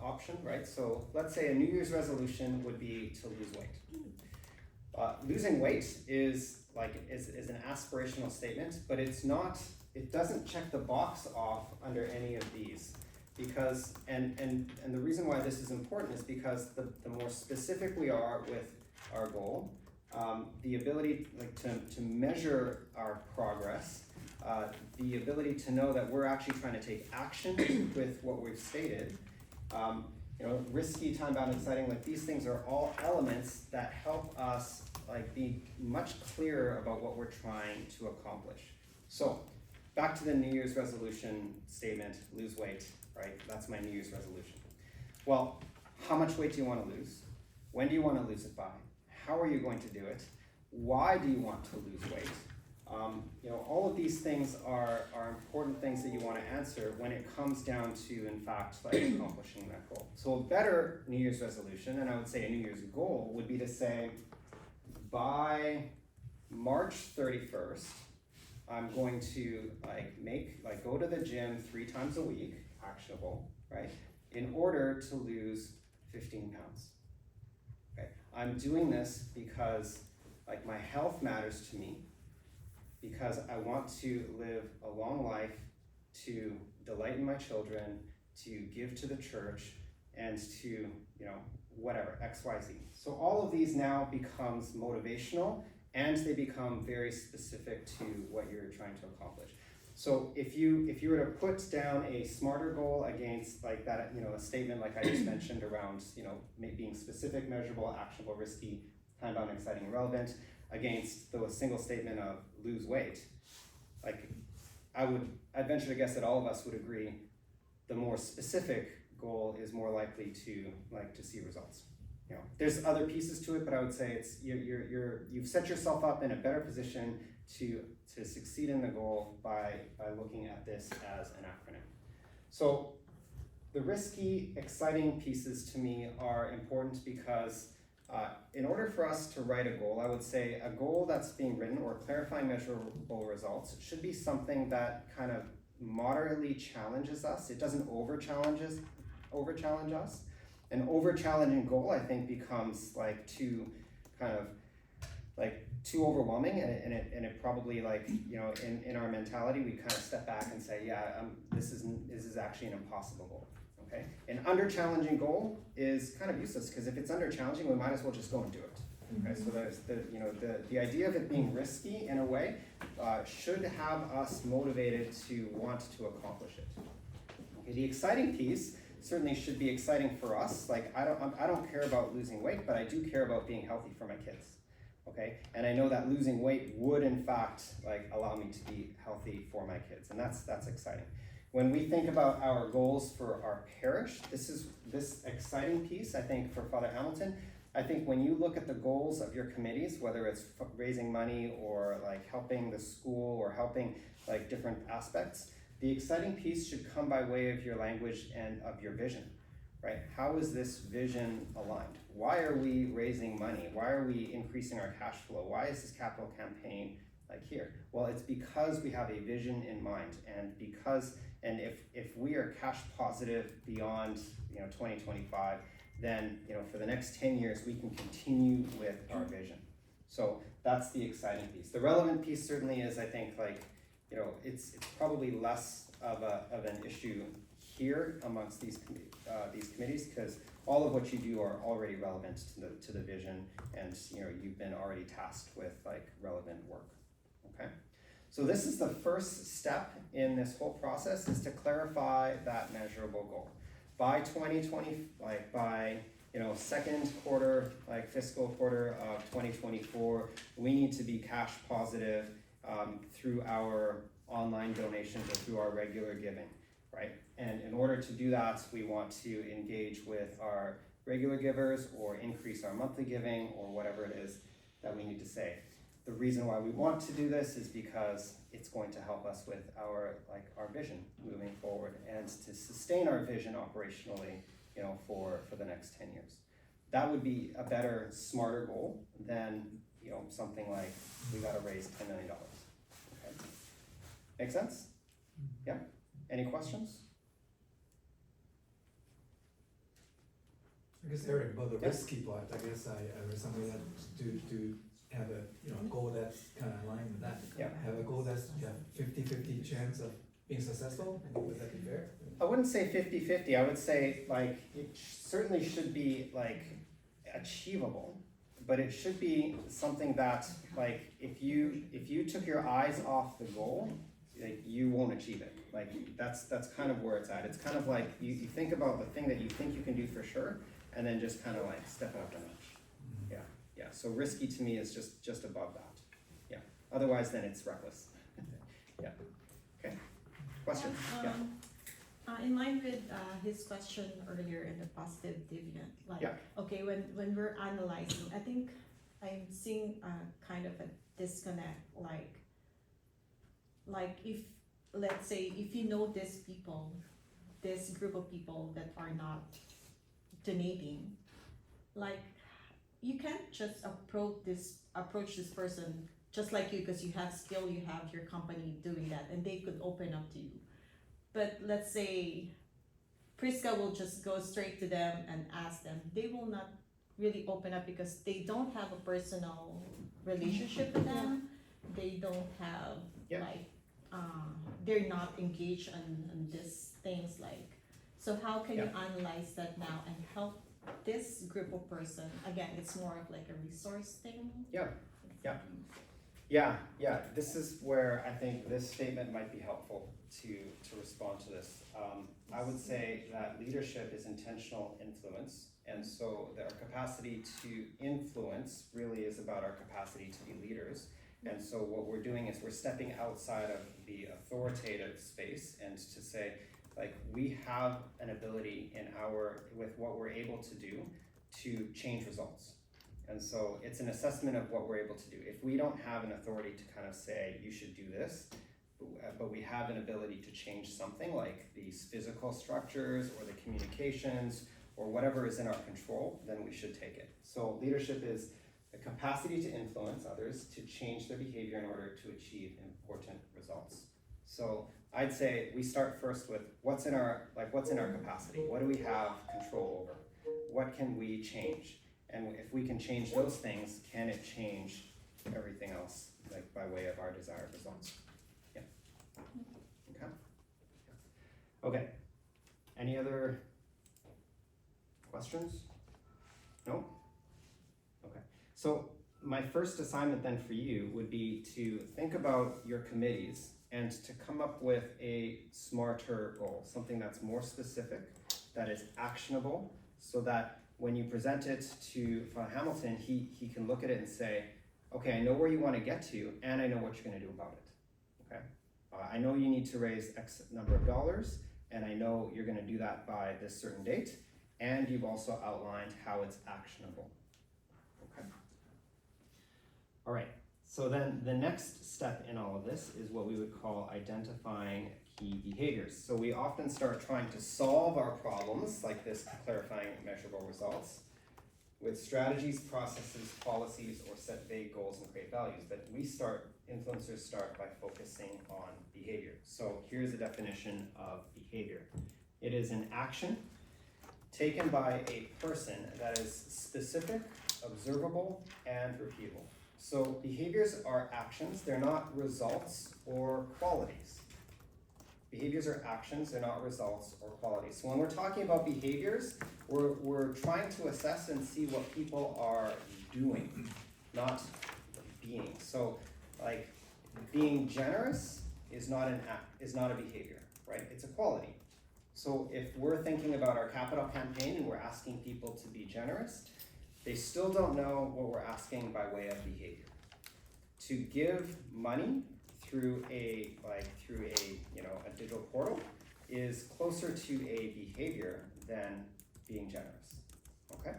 option, right? So let's say a New Year's resolution would be to lose weight. Losing weight is an aspirational statement, but it doesn't check the box off under any of these, because and the reason why this is important is because the more specific we are with our goal, the ability to measure our progress, the ability to know that we're actually trying to take action with what we've stated, risky, time-bound, exciting, these things are all elements that help us be much clearer about what we're trying to accomplish. So back to the New Year's resolution statement, lose weight, right? That's my New Year's resolution. Well, how much weight do you want to lose? When do you want to lose it by? How are you going to do it? Why do you want to lose weight? All of these things are important things that you want to answer when it comes down to, in fact, accomplishing that goal. So a better New Year's resolution, and I would say a New Year's goal, would be to say, by March 31st, I'm going to go to the gym 3 times a week, actionable, right? In order to lose 15 pounds. Okay, I'm doing this because my health matters to me, because I want to live a long life, to delight in my children, to give to the church, and to, whatever, X, Y, Z. So all of these now becomes motivational, and they become very specific to what you're trying to accomplish. So if you were to put down a smarter goal against that, a statement like I just mentioned around, being specific, measurable, actionable, risky, time-bound, exciting, and relevant, against the single statement of lose weight, I'd venture to guess that all of us would agree the more specific goal is more likely to see results. There's other pieces to it, but I would say it's you've set yourself up in a better position to succeed in the goal by looking at this as an acronym. So The risky, exciting pieces to me are important because in order for us to write a goal, I would say a goal that's being written or clarifying measurable results should be something that kind of moderately challenges us. It doesn't over-challenge us. An over-challenging goal, I think, becomes like too overwhelming, and it probably, like, you know, in our mentality, we kind of step back and say, yeah, this is actually an impossible goal. Okay? An under-challenging goal is kind of useless, because if it's under-challenging, we might as well just go and do it. Okay? So there's the idea of it being risky in a way should have us motivated to want to accomplish it. Okay, the exciting piece certainly should be exciting for us. Like, I don't care about losing weight, but I do care about being healthy for my kids. Okay, and I know that losing weight would in fact like allow me to be healthy for my kids, and that's exciting. When we think about our goals for our parish, this exciting piece, I think, for Father Hamilton. I think when you look at the goals of your committees, whether it's raising money or like helping the school or helping like different aspects, the exciting piece should come by way of your language and of your vision, right? How is this vision aligned? Why are we raising money? Why are we increasing our cash flow? Why is this capital campaign like here? Well, it's because we have a vision in mind, and if we are cash positive beyond 2025, then for the next 10 years we can continue with our vision. So that's the exciting piece. The relevant piece certainly is, I think, like, it's probably less of an issue here amongst these committees, because all of what you do are already relevant to the vision, and you've been already tasked with like relevant work. Okay, so this is the first step in this whole process, is to clarify that measurable goal by 2020, like by second quarter, like fiscal quarter of 2024. We need to be cash positive through our online donations or through our regular giving, right? And in order to do that, we want to engage with our regular givers or increase our monthly giving or whatever it is that we need to say. The reason why we want to do this is because it's going to help us with our vision moving forward, and to sustain our vision operationally, for the next 10 years. That would be a better, smarter goal than something like we got to raise $10 million. Okay. Make sense? Yeah. Any questions? I guess, Eric, about the risky part, I guess I read something that to have a goal that's kind of aligned with that. Yeah. Have a goal that's 50-50 chance of being successful. Would that be fair? I wouldn't say 50-50. I would say like it certainly should be like achievable, but it should be something that, like, if you took your eyes off the goal, like, you won't achieve it. Like, that's kind of where it's at. It's kind of like you think about the thing that you think you can do for sure, and then just kind of like step up a notch. Yeah. So risky to me is just above that. Yeah. Otherwise, then it's reckless. Yeah. Okay. Question? Yeah. In line with his question earlier in the positive deviant, like, okay, when we're analyzing, I think I'm seeing kind of a disconnect, like if, let's say, if this group of people that are not donating, like, you can't just approach this person just like you, because you have skill, you have your company doing that, and they could open up to you. But let's say Prisca will just go straight to them and ask them. They will not really open up because they don't have a personal relationship with them. They don't have they're not engaged in these things, like. So how can you analyze that now and help this group of person? Again, it's more of like a resource thing. Yeah. This is where I think this statement might be helpful to respond to this. I would say that leadership is intentional influence, and so our capacity to influence really is about our capacity to be leaders. And so what we're doing is we're stepping outside of the authoritative space, and to say, like, we have an ability with what we're able to do to change results. And so it's an assessment of what we're able to do. If we don't have an authority to kind of say, you should do this, but we have an ability to change something like these physical structures or the communications or whatever is in our control, then we should take it. So leadership is the capacity to influence others to change their behavior in order to achieve important results. So I'd say we start first with what's in our capacity? What do we have control over? What can we change? And if we can change those things, can it change everything else, like by way of our desired results? Yeah. Okay. Okay. Any other questions? No? Okay. So my first assignment then for you would be to think about your committees and to come up with a smarter goal, something that's more specific, that is actionable, so that when you present it to Father Hamilton, he can look at it and say, okay, I know where you want to get to, and I know what you're going to do about it. Okay, I know you need to raise X number of dollars, and I know you're going to do that by this certain date, and you've also outlined how it's actionable. Okay. All right. So then the next step in all of this is what we would call identifying key behaviors. So we often start trying to solve our problems, like this clarifying measurable results, with strategies, processes, policies, or set vague goals and create values. But influencers start by focusing on behavior. So here's a definition of behavior. It is an action taken by a person that is specific, observable, and repeatable. So behaviors are actions, they're not results or qualities. Behaviors are actions, they're not results or qualities. So when we're talking about behaviors, we're trying to assess and see what people are doing, not being. So like being generous is not a behavior, right? It's a quality. So if we're thinking about our capital campaign and we're asking people to be generous, they still don't know what we're asking by way of behavior. To give money through a digital portal is closer to a behavior than being generous. Okay?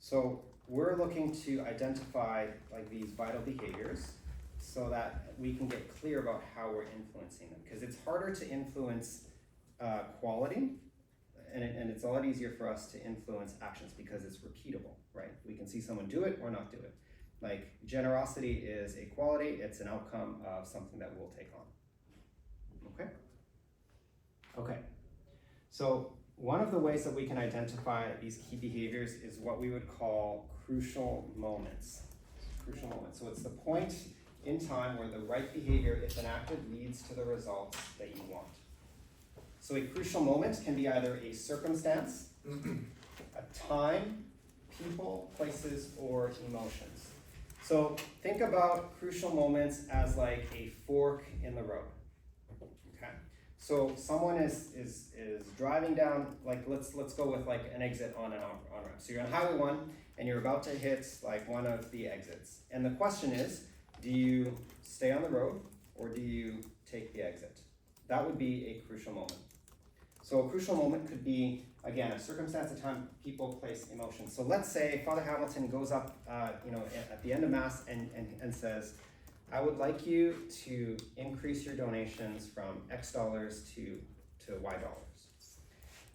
So we're looking to identify like these vital behaviors so that we can get clear about how we're influencing them, because it's harder to influence quality, and it's a lot easier for us to influence actions because it's repeatable, right? We can see someone do it or not do it. Like generosity is a quality, it's an outcome of something that we'll take on. Okay? Okay. So one of the ways that we can identify these key behaviors is what we would call crucial moments. Crucial moments. So it's the point in time where the right behavior, if enacted, leads to the results that you want. So a crucial moment can be either a circumstance, a time, people, places, or emotions. So think about crucial moments as like a fork in the road. Okay. So someone is driving down, like let's go with like an exit on an on-ramp. So you're on Highway 1 and you're about to hit like one of the exits. And the question is, do you stay on the road or do you take the exit? That would be a crucial moment. So a crucial moment could be, again, a circumstance, a time, people, place, emotion. So let's say Father Hamilton goes up, at the end of Mass and says, I would like you to increase your donations from X dollars to Y dollars.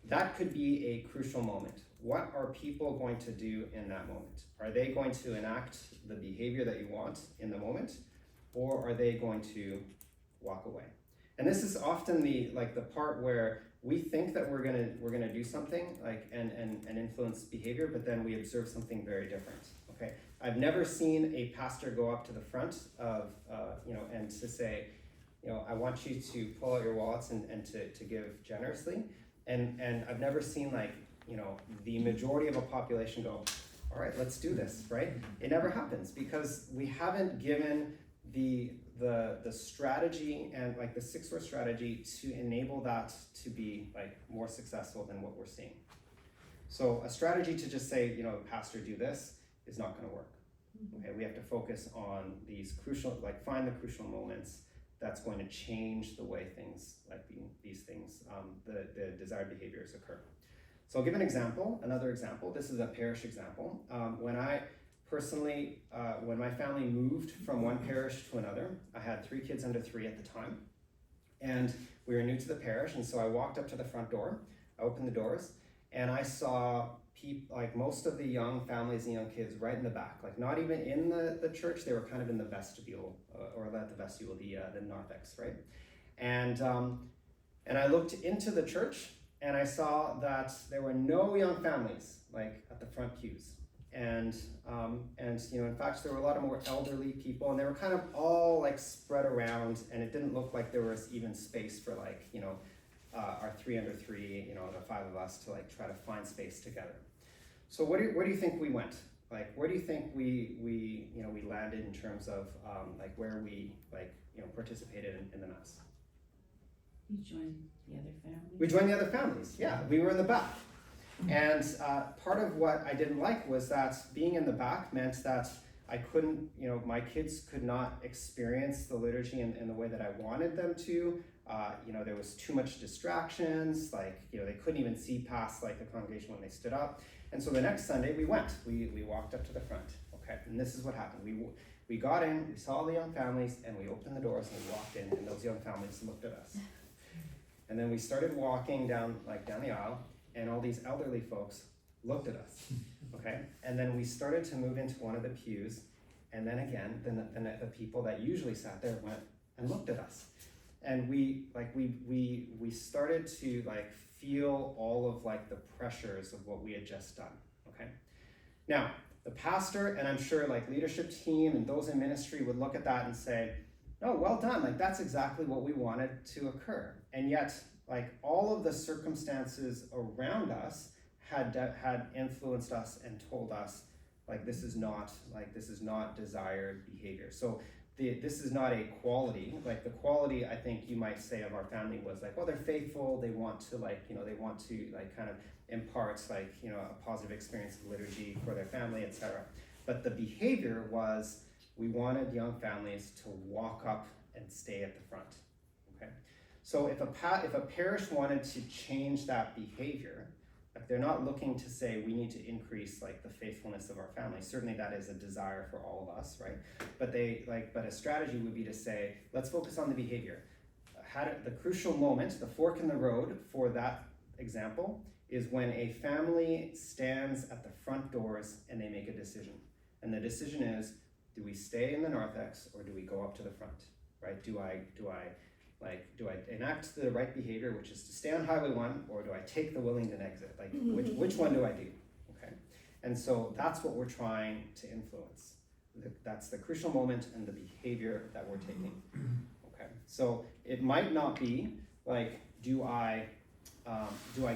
That could be a crucial moment. What are people going to do in that moment? Are they going to enact the behavior that you want in the moment, or are they going to walk away? And this is often the part where we think that we're gonna do something and influence behavior, but then we observe something very different. Okay, I've never seen a pastor go up to the front of and to say, I want you to pull out your wallets and to give generously, and I've never seen the majority of a population go, all right, let's do this, right? It never happens because we haven't given the strategy and the 6-word strategy to enable that to be more successful than what we're seeing. So a strategy to just say, pastor, do this is not going to work. Okay, we have to focus on these crucial, find the crucial moments that's going to change the way things the desired behaviors occur. So I'll give an example, another example. This is a parish example. When Personally, when my family moved from one parish to another, I had 3 kids under 3 at the time, and we were new to the parish, and so I walked up to the front door, I opened the doors, and I saw like most of the young families and young kids right in the back, like not even in the church, they were kind of in the vestibule, or not the vestibule, the narthex, right? And I looked into the church, and I saw that there were no young families like at the front pews. And you know, in fact, there were a lot of more elderly people, and they were kind of all like spread around, and it didn't look like there was even space for like, you know, our 3 under 3, you know, the 5 of us to like try to find space together. So where do you think we went? Like, where do you think we you know, we landed in terms of like where we like, you know, participated in the mass? You joined the other families? We joined the other families, yeah. We were in the back. And part of what I didn't like was that being in the back meant that I couldn't, you know, my kids could not experience the liturgy in the way that I wanted them to. You know, there was too much distractions, like, you know, they couldn't even see past like the congregation when they stood up. And so the next Sunday we went, we walked up to the front, okay? And this is what happened. We got in, we saw the young families, and we opened the doors and we walked in, and those young families looked at us. And then we started walking down the aisle, and all these elderly folks looked at us, okay? And then we started to move into one of the pews, and then again, the people that usually sat there went and looked at us. And we started to like feel all of like the pressures of what we had just done, okay? Now, the pastor, and I'm sure like leadership team and those in ministry would look at that and say, oh, well done, like that's exactly what we wanted to occur. And yet, like all of the circumstances around us had influenced us and told us like this is not desired behavior. So this is not a quality. Like the quality, I think you might say, of our family was like, well, they're faithful, they want to like, you know, they want to like kind of impart like, you know, a positive experience of liturgy for their family, etc. But the behavior was, we wanted young families to walk up and stay at the front, okay? So if a parish wanted to change that behavior, like they're not looking to say we need to increase like the faithfulness of our family. Certainly that is a desire for all of us, right? But a strategy would be to say, let's focus on the behavior. The crucial moment, the fork in the road for that example, is when a family stands at the front doors and they make a decision. And the decision is, do we stay in the narthex or do we go up to the front, right? Do I enact the right behavior, which is to stay on Highway 1, or do I take the Willingdon exit? Like, which one do I do, okay? And so that's what we're trying to influence. That's the crucial moment and the behavior that we're taking, okay? So it might not be like, do I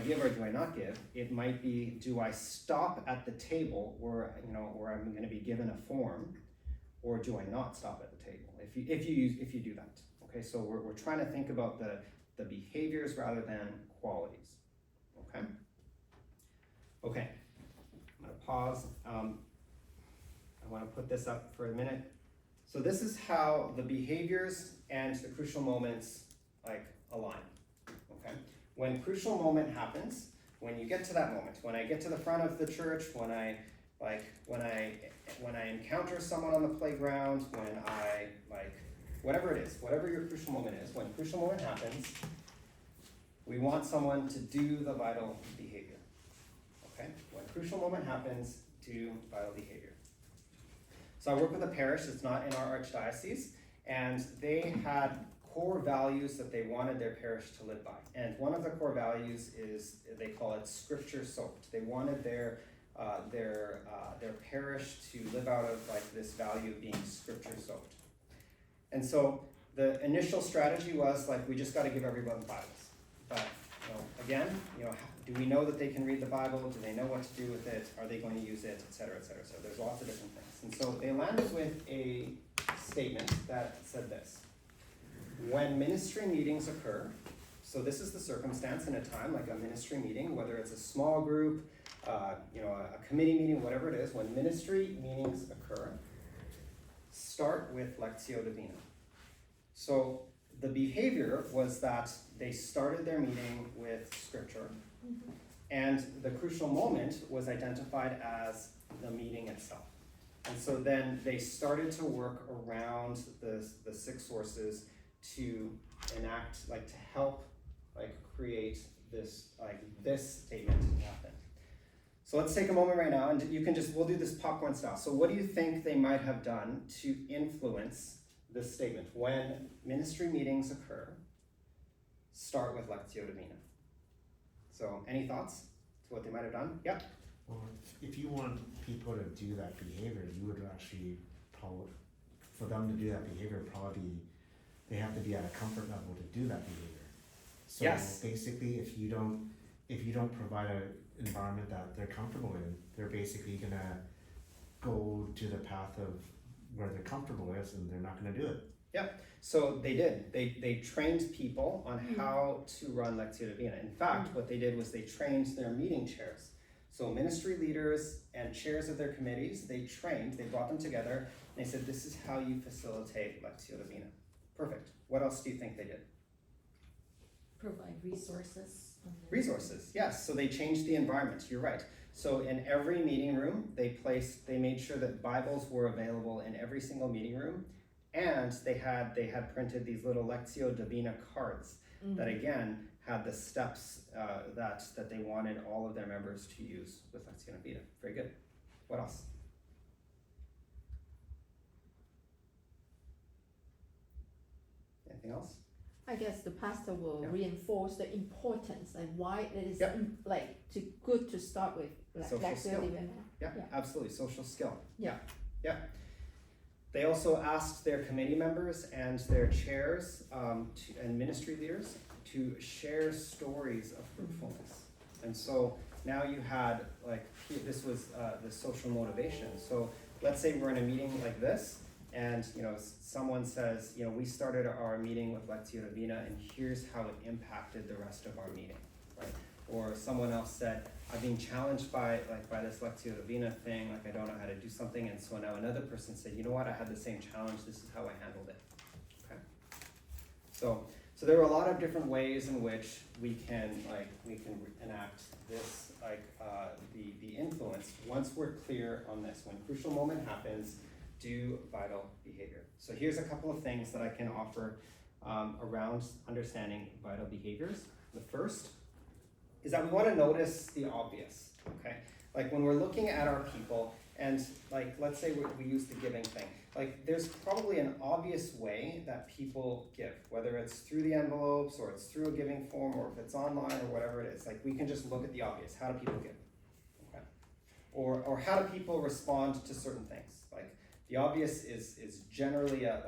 give or do I not give? It might be, do I stop at the table where I'm gonna be given a form, or do I not stop at the table? If you do that. Okay, so we're trying to think about the behaviors rather than qualities. Okay? Okay, I'm gonna pause. I wanna put this up for a minute. So this is how the behaviors and the crucial moments like align. Okay? When crucial moment happens, when you get to that moment, when I get to the front of the church, when I encounter someone on the playground, when I whatever it is, whatever your crucial moment is, when crucial moment happens, we want someone to do the vital behavior, okay? When crucial moment happens, do vital behavior. So I work with a parish that's not in our archdiocese, and they had core values that they wanted their parish to live by. And one of the core values is, they call it scripture soaked. They wanted their parish to live out of like this value of being scripture soaked. And so the initial strategy was like, we just got to give everyone Bibles. But again, do we know that they can read the Bible? Do they know what to do with it? Are they going to use it, et cetera, et cetera? So there's lots of different things. And so they landed with a statement that said this: when ministry meetings occur, so this is the circumstance in a time like a ministry meeting, whether it's a small group, a committee meeting, whatever it is, when ministry meetings occur, start with Lectio Divina. So the behavior was that they started their meeting with scripture, and the crucial moment was identified as the meeting itself. And so then they started to work around the 6 sources to enact, like to help like create this, like this statement to happen. So let's take a moment right now and you can just, we'll do this popcorn style. So what do you think they might have done to influence this statement? When ministry meetings occur, start with Lectio Divina. So any thoughts to what they might have done? Yeah? Well, if you want people to do that behavior, you would actually probably, for them to do that behavior, probably they have to be at a comfort level to do that behavior. So yes. Basically, if you don't provide an environment that they're comfortable in, they're basically gonna go to the path of where they're comfortable is, and they're not gonna do it. Yep. So they did. They trained people on how to run Lectio Divina. In fact, what they did was they trained their meeting chairs. So ministry leaders and chairs of their committees, they brought them together, and they said, this is how you facilitate Lectio Divina. Perfect. What else do you think they did? Provide resources. Resources, yes. So they changed the environment, you're right. So in every meeting room, they made sure that Bibles were available in every single meeting room, and they had printed these little Lectio Divina cards that again had the steps that they wanted all of their members to use with Lectio Divina. Very good. What else? Anything else? I guess the pastor will Yeah. reinforce the importance and why it is Yep. like good to start with Social Lectio skill. Divina. Yeah, absolutely. Social skill. Yeah. Yeah. They also asked their committee members and their chairs and ministry leaders to share stories of fruitfulness. And so now you had, like, this was the social motivation. So let's say we're in a meeting like this, and someone says, we started our meeting with Lectio Divina, and here's how it impacted the rest of our meeting, right? Or someone else said, I've been challenged by this Lectio Divina thing, like I don't know how to do something, and so now another person said, you know what, I had the same challenge, this is how I handled it. Okay. So there are a lot of different ways in which we can enact this, the influence once we're clear on this. When crucial moment happens, do vital behavior. So here's a couple of things that I can offer around understanding vital behaviors. The first is that we want to notice the obvious, okay? Like when we're looking at our people, and let's say we use the giving thing, there's probably an obvious way that people give, whether it's through the envelopes or it's through a giving form or if it's online or whatever it is. We can just look at the obvious. How do people give? Okay. Or how do people respond to certain things? The obvious is generally a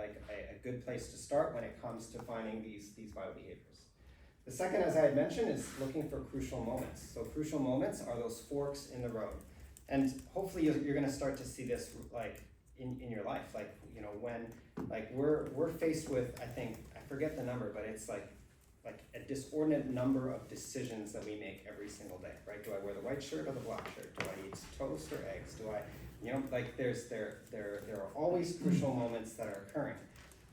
good place to start when it comes to finding these vital behaviors. The second, as I had mentioned, is looking for crucial moments. So crucial moments are those forks in the road. And hopefully you're gonna start to see this in your life. When we're faced with, I forget the number, but it's like a disordinate number of decisions that we make every single day, right? Do I wear the white shirt or the black shirt? Do I eat toast or eggs? Do I, there are always crucial moments that are occurring.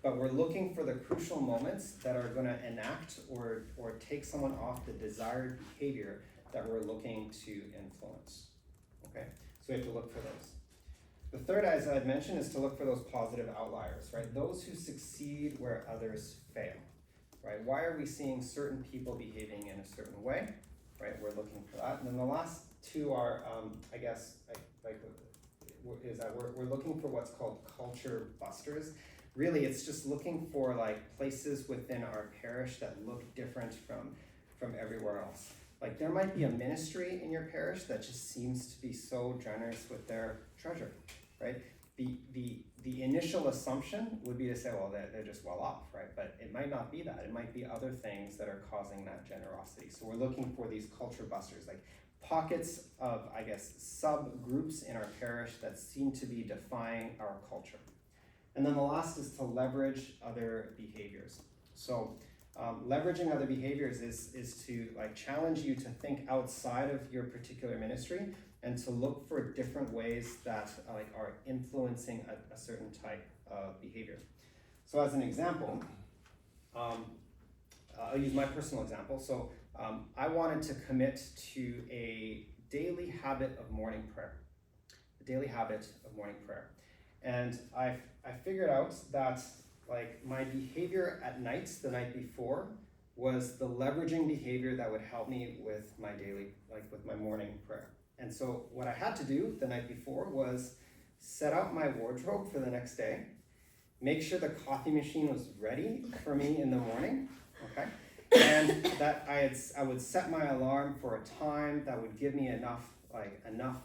But we're looking for the crucial moments that are going to enact or take someone off the desired behavior that we're looking to influence. Okay, so we have to look for those. The third, as I had mentioned, is to look for those positive outliers, right? Those who succeed where others fail, right? Why are we seeing certain people behaving in a certain way, right? We're looking for that. And then the last two are, is that we're looking for what's called culture busters. Really, it's just looking for places within our parish that look different from everywhere else. There might be a ministry in your parish that just seems to be so generous with their treasure, right? The initial assumption would be to say, well, they're just well off, right? But it might not be that. It might be other things that are causing that generosity. So we're looking for these culture busters, pockets of, subgroups in our parish that seem to be defying our culture. And then the last is to leverage other behaviors. So leveraging other behaviors is to challenge you to think outside of your particular ministry and to look for different ways that are influencing a certain type of behavior. So as an example, I'll use my personal example. So I wanted to commit to a daily habit of morning prayer. daily habit of morning prayer. And I figured out that like my behavior at night, the night before, was the leveraging behavior that would help me with my daily, like with my morning prayer. And so what I had to do the night before was set out my wardrobe for the next day, make sure the coffee machine was ready for me in the morning, okay? And that I would set my alarm for a time that would give me enough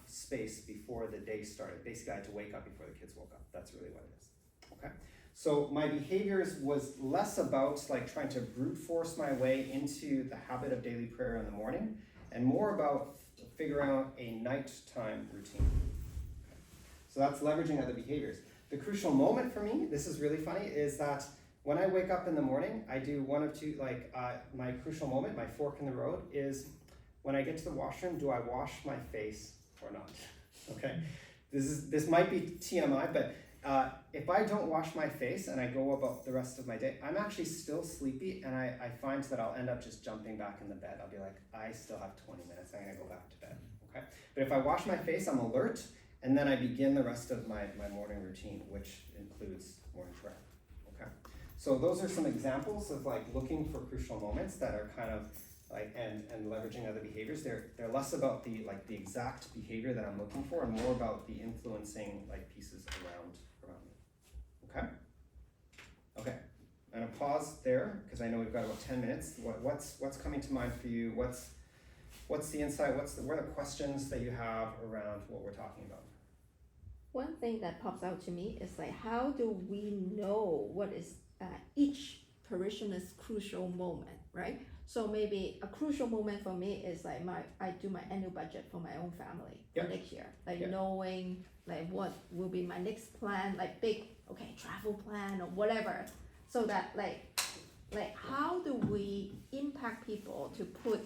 space before the day started. Basically, I had to wake up before the kids woke up. That's really what it is, okay? So my behaviors was less about like trying to brute force my way into the habit of daily prayer in the morning, and more about figuring out a nighttime routine. Okay. So that's leveraging other behaviors. The crucial moment for me, this is really funny, is that when I wake up in the morning, I do one of two, my crucial moment, my fork in the road, is when I get to the washroom, do I wash my face or not? Okay, this might be TMI, but if I don't wash my face and I go about the rest of my day, I'm actually still sleepy, and I find that I'll end up just jumping back in the bed. I'll be like, I still have 20 minutes, I'm gonna go back to bed, okay? But if I wash my face, I'm alert, and then I begin the rest of my morning routine, which includes morning prayer, okay? So those are some examples of like looking for crucial moments that are kind of like, and leveraging other behaviors. They're less about the exact behavior that I'm looking for, and more about the influencing like pieces around me. Okay? Okay. I'm gonna pause there because I know we've got about 10 minutes. What's coming to mind for you? What's the insight? What are the questions that you have around what we're talking about? One thing that pops out to me is like, how do we know what is each parishioner's crucial moment, right? So maybe a crucial moment for me is like I do my annual budget for my own family for next year, like knowing like what will be my next plan, like big travel plan or whatever, so that like how do we impact people to put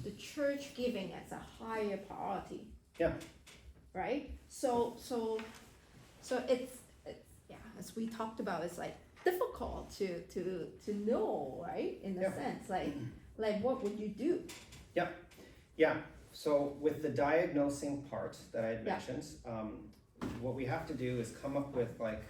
the church giving as a higher priority? Yeah. Right. So it's as we talked about, it's like difficult to know, right? In a sense, like what would you do? Yeah. So with the diagnosing part that I had mentioned, what we have to do is come up with like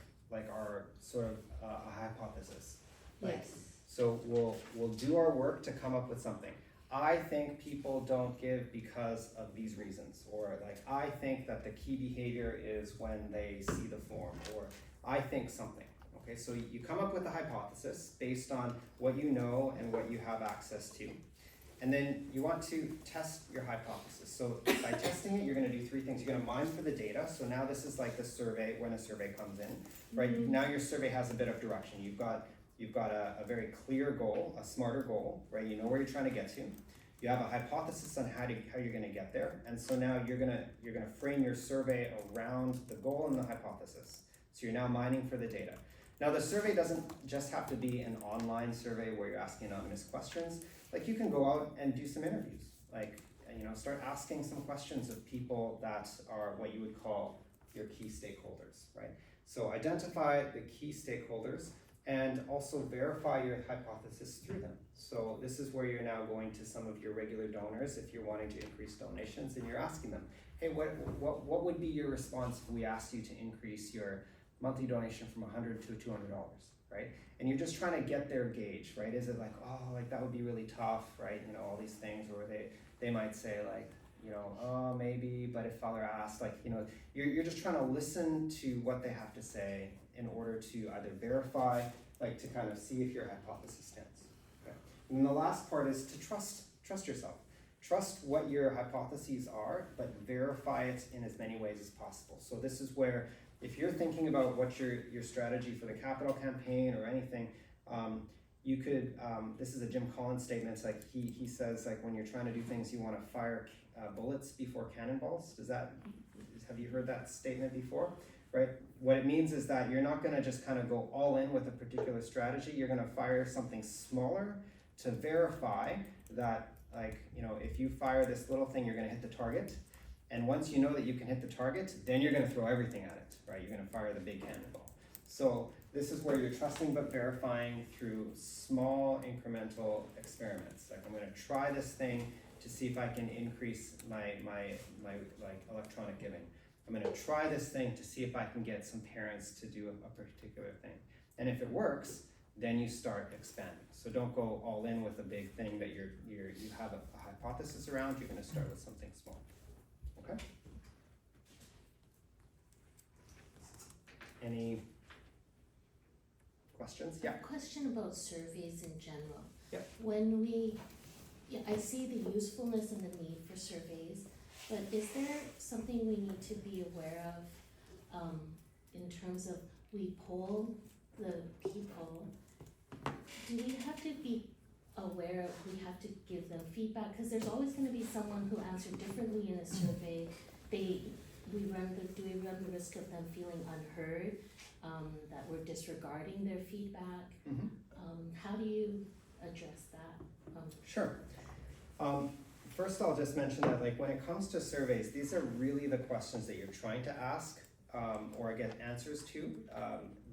our sort of a hypothesis. Yes. So we'll do our work to come up with something. I think people don't give because of these reasons, or like I think that the key behavior is when they see the form, or I think something. Okay, so you come up with a hypothesis based on what you know and what you have access to. And then you want to test your hypothesis. So by testing it, you're gonna do three things. You're gonna mine for the data. So now this is like the survey, when a survey comes in, right? Mm-hmm. Now your survey has a bit of direction. You've got a very clear goal, a smarter goal, right? You know where you're trying to get to. You have a hypothesis on how you're gonna get there. And so now you're gonna frame your survey around the goal and the hypothesis. So you're now mining for the data. Now the survey doesn't just have to be an online survey where you're asking anonymous questions. Like you can go out and do some interviews. Like, start asking some questions of people that are what you would call your key stakeholders, right? So identify the key stakeholders and also verify your hypothesis through them. So this is where you're now going to some of your regular donors if you're wanting to increase donations, and you're asking them, hey, what would be your response if we asked you to increase your monthly donation from $100 to $200, right? And you're just trying to get their gauge, right? Is it like, oh, like that would be really tough, right? All these things, or they might say like, oh, maybe, but if Father asked, like, you're just trying to listen to what they have to say in order to either verify, like to kind of see if your hypothesis stands. Okay. And then the last part is to trust yourself. Trust what your hypotheses are, but verify it in as many ways as possible. So this is where, if you're thinking about what your strategy for the capital campaign or anything, you could, this is a Jim Collins statement. It's like he says, like, when you're trying to do things, you want to fire bullets before cannonballs. Have you heard that statement before? Right? What it means is that you're not going to just kind of go all in with a particular strategy. You're going to fire something smaller to verify that, like, if you fire this little thing, you're going to hit the target. And once you know that you can hit the target, then you're going to throw everything at it, right? You're going to fire the big cannonball. So this is where you're trusting but verifying through small incremental experiments. Like, I'm going to try this thing to see if I can increase my like electronic giving. I'm gonna try this thing to see if I can get some parents to do a particular thing. And if it works, then you start expanding. So don't go all in with a big thing that you have a hypothesis around. You're gonna start with something small, okay? Any questions? Yeah. Question about surveys in general. Yep. When I see the usefulness and the need for surveys, but is there something we need to be aware of in terms of we poll the people? Do we have to be aware of, we have to give them feedback? Because there's always going to be someone who answered differently in a survey. Do we run the risk of them feeling unheard, that we're disregarding their feedback? Mm-hmm. How do you address that? Sure. First I'll just mention that like when it comes to surveys, these are really the questions that you're trying to ask or get answers to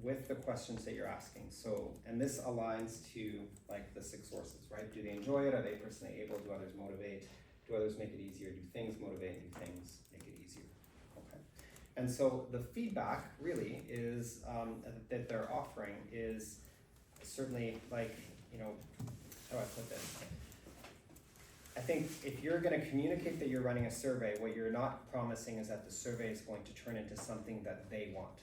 with the questions that you're asking. So, and this aligns to like the 6 sources, right? Do they enjoy it? Are they personally able? Do others motivate? Do others make it easier? Do things motivate? Do things make it easier? Okay. And so the feedback really is that they're offering is certainly like, you know, how do I put this? I think if you're going to communicate that you're running a survey, what you're not promising is that the survey is going to turn into something that they want.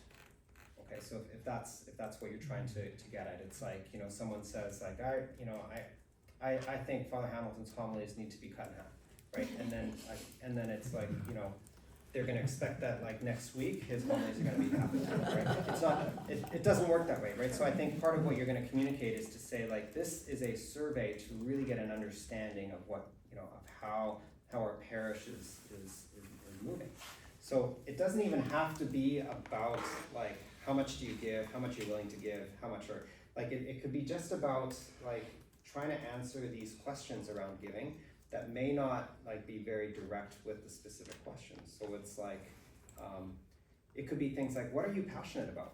Okay, so if that's what you're trying to get at, it's like, you know, someone says like, I think Father Hamilton's homilies need to be cut in half, right? And then it's like, you know, they're going to expect that like next week his homilies are going to be half in half, right? It's not. It doesn't work that way, right? So I think part of what you're going to communicate is to say like, this is a survey to really get an understanding of what, you know, of how our parish is moving. So it doesn't even have to be about like how much do you give, how much you're willing to give, how much are like it could be just about like trying to answer these questions around giving that may not like be very direct with the specific questions. So it's like it could be things like, what are you passionate about?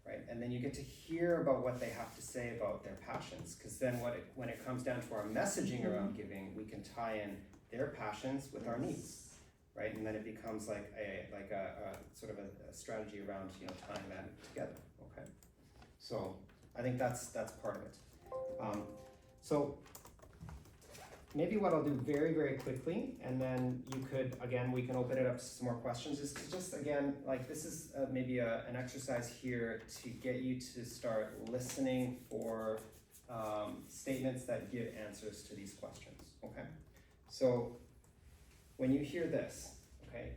Right? And then you get to hear about what they have to say about their passions, because then when it comes down to our messaging around giving, we can tie in their passions with our needs, right? And then it becomes like a sort of a strategy around, you know, tying that together. Okay, so I think that's part of it. So maybe what I'll do very, very quickly, and then you could, again, we can open it up to some more questions, is to just, again, like this is maybe an exercise here to get you to start listening for statements that give answers to these questions, okay? So when you hear this, okay,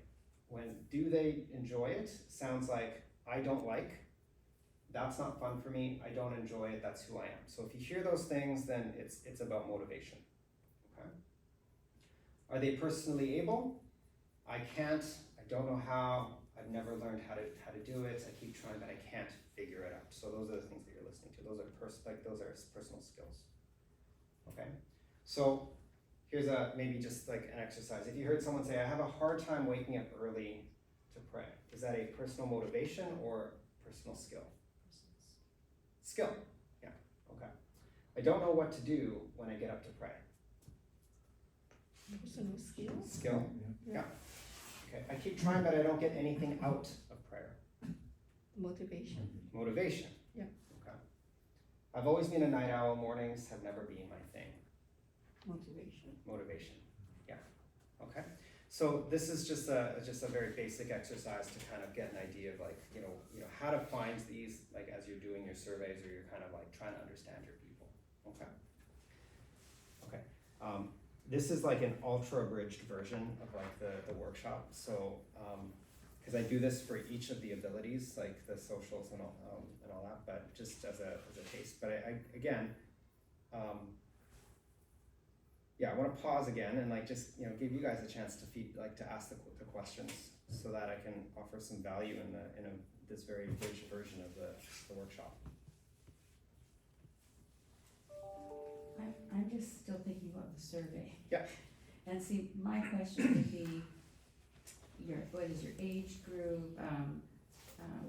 when do they enjoy it? Sounds like, I don't like, that's not fun for me, I don't enjoy it, that's who I am. So if you hear those things, then it's about motivation. Are they personally able? I can't, I don't know how, I've never learned how to do it, I keep trying but I can't figure it out. So those are the things that you're listening to. Those are personal skills. Okay? So here's maybe just like an exercise. If you heard someone say, I have a hard time waking up early to pray, is that a personal motivation or personal skill? Skill, yeah, okay. I don't know what to do when I get up to pray. Personal skill? Skill, yeah. Okay, I keep trying, but I don't get anything out of prayer. Motivation. Motivation. Yeah. Okay. I've always been a night owl. Mornings have never been my thing. Motivation. Motivation. Yeah. Okay. So this is just a very basic exercise to kind of get an idea of like, you know how to find these like as you're doing your surveys or you're kind of like trying to understand your people. Okay. Okay. This is like an ultra abridged version of like the workshop. So, because I do this for each of the abilities, like the socials and all that, but just as a taste. But I again, yeah, I want to pause again and like just give you guys a chance to ask the questions so that I can offer some value in this very abridged version of the workshop. I'm just still thinking about the survey. Yeah. And see, my question would be, what is your age group?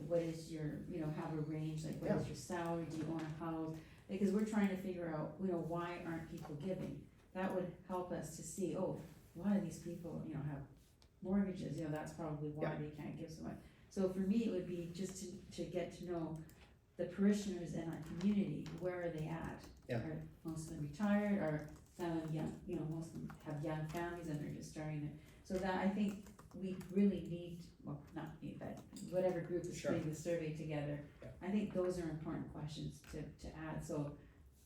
What is your, have a range, like what is your salary? Do you own a house? Because we're trying to figure out, why aren't people giving? That would help us to see, a lot of these people, have mortgages, you know, that's probably why Yeah. they can't give so much. So for me, it would be just to get to know the parishioners in our community, where are they at? Yeah. Are most of them retired, or some of them young, you know, most of them have young families and they're just starting it. So that, I think we really need, well, not me, but whatever group is Sure. putting the survey together, Yeah. I think those are important questions to add. So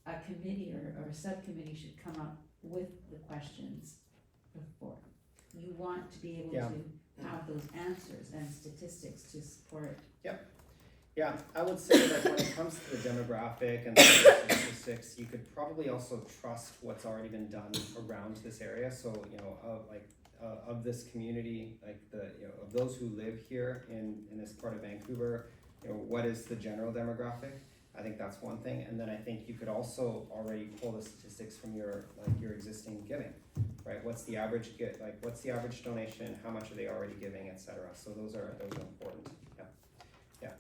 a committee or a subcommittee should come up with the questions before. You want to be able Yeah. to have those answers and statistics to support. Yeah, I would say that when it comes to the demographic and the statistics, you could probably also trust what's already been done around this area. So, you know, of this community, like of those who live here in this part of Vancouver, you know, what is the general demographic? I think that's one thing. And then I think you could also already pull the statistics from your existing giving, right? What's the average what's the average donation? How much are they already giving, et cetera? So those are important. Yeah.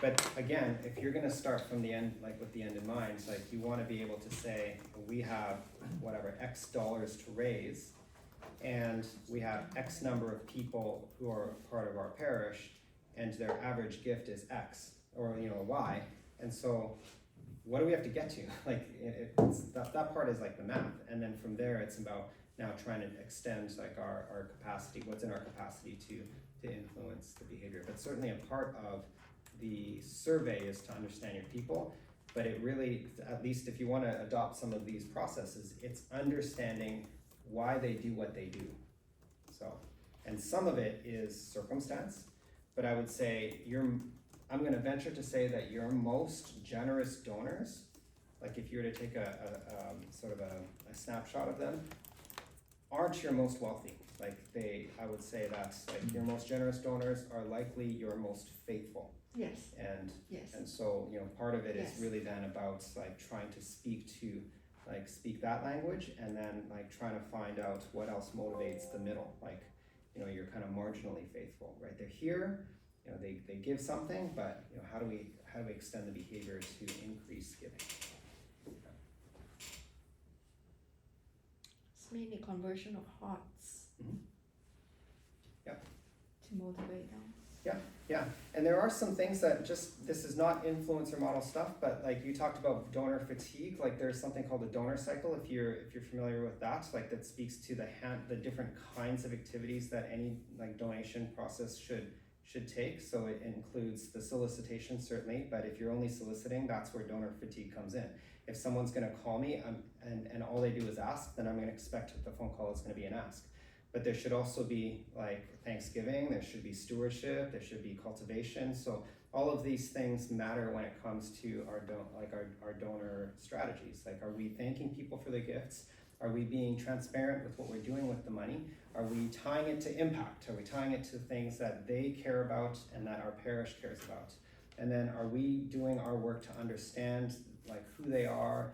But again, if you're gonna start from the end, like with the end in mind, it's like you wanna be able to say, we have whatever X dollars to raise, and we have X number of people who are part of our parish, and their average gift is X, or you know, Y. And so, what do we have to get to? Like, it's that part is like the math, and then from there, it's about now trying to extend like our capacity, what's in our capacity to influence the behavior. But certainly a part of the survey is to understand your people, but it really, at least if you want to adopt some of these processes, it's understanding why they do what they do. So, and some of it is circumstance, but I would say I'm going to venture to say that your most generous donors, like if you were to take a sort of a snapshot of them, aren't your most wealthy. Like I would say that like your most generous donors are likely your most faithful. Yes. And so, you know, part of it is Yes. really then about like trying to speak that language, and then like trying to find out what else motivates the middle. Like, you know, you're kind of marginally faithful, right? They're here, you know, they give something, but you know, how do we extend the behavior to increase giving? It's mainly conversion of hearts. Mm-hmm. Yep. To motivate them. Yeah, and there are some things that this is not influencer model stuff, but like you talked about donor fatigue, like there's something called the donor cycle, if you're familiar with that, like that speaks to the different kinds of activities that any like donation process should take. So it includes the solicitation certainly, but if you're only soliciting, that's where donor fatigue comes in. If someone's gonna call me and all they do is ask, then I'm gonna expect that the phone call is gonna be an ask. But there should also be like Thanksgiving, there should be stewardship, there should be cultivation. So all of these things matter when it comes to our donor strategies. Like, are we thanking people for their gifts? Are we being transparent with what we're doing with the money? Are we tying it to impact? Are we tying it to things that they care about and that our parish cares about? And then are we doing our work to understand like who they are,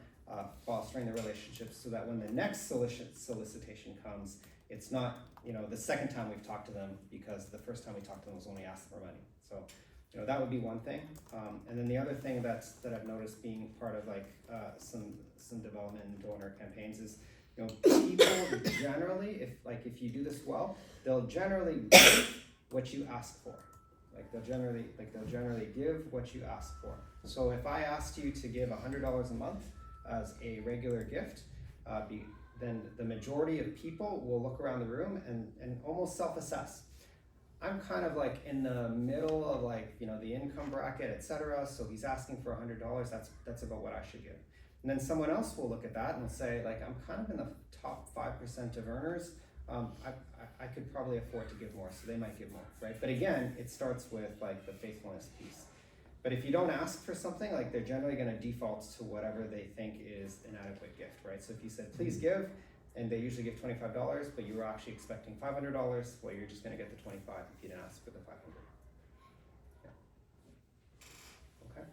fostering the relationships so that when the next solicitation comes, it's not, you know, the second time we've talked to them because the first time we talked to them was when we asked for money. So, you know, that would be one thing. And then the other thing that I've noticed being part of like some development and donor campaigns is, you know, people generally, if you do this well, they'll generally give what you ask for. They'll generally give what you ask for. So if I asked you to give $100 a month as a regular gift, then the majority of people will look around the room and almost self-assess. I'm kind of like in the middle of like, you know, the income bracket, etc. So he's asking for $100. That's about what I should give. And then someone else will look at that and say, like, I'm kind of in the top 5% of earners. I could probably afford to give more, so they might give more, right? But again, it starts with like the faithfulness piece. But if you don't ask for something, like they're generally going to default to whatever they think is an adequate gift, right? So if you said, please give, and they usually give $25, but you were actually expecting $500, well, you're just going to get the 25 if you didn't ask for the 500. Yeah. Okay.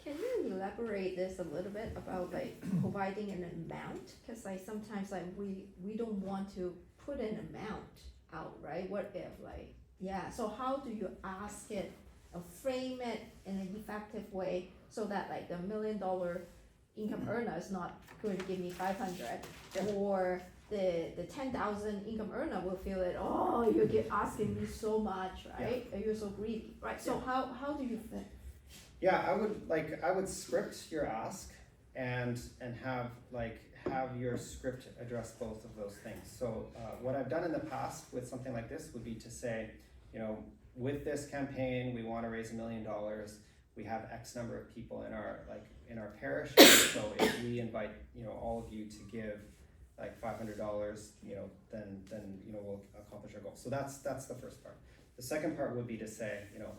Can you elaborate this a little bit about like providing an amount? Because like sometimes like we don't want to put an amount out, right? What if like, yeah, so how do you ask it, frame it in an effective way so that like the $1 million income earner is not going to give me 500, or the 10,000 income earner will feel that, oh, you're asking me so much, right? You're so greedy, right? So how do you think? Yeah, I would script your ask and have your script address both of those things. So what I've done in the past with something like this would be to say, you know, with this campaign, we want to raise $1 million. We have X number of people in our parish. So if we invite, you know, all of you to give like $500, you know, then you know, we'll accomplish our goal. So that's the first part. The second part would be to say, you know,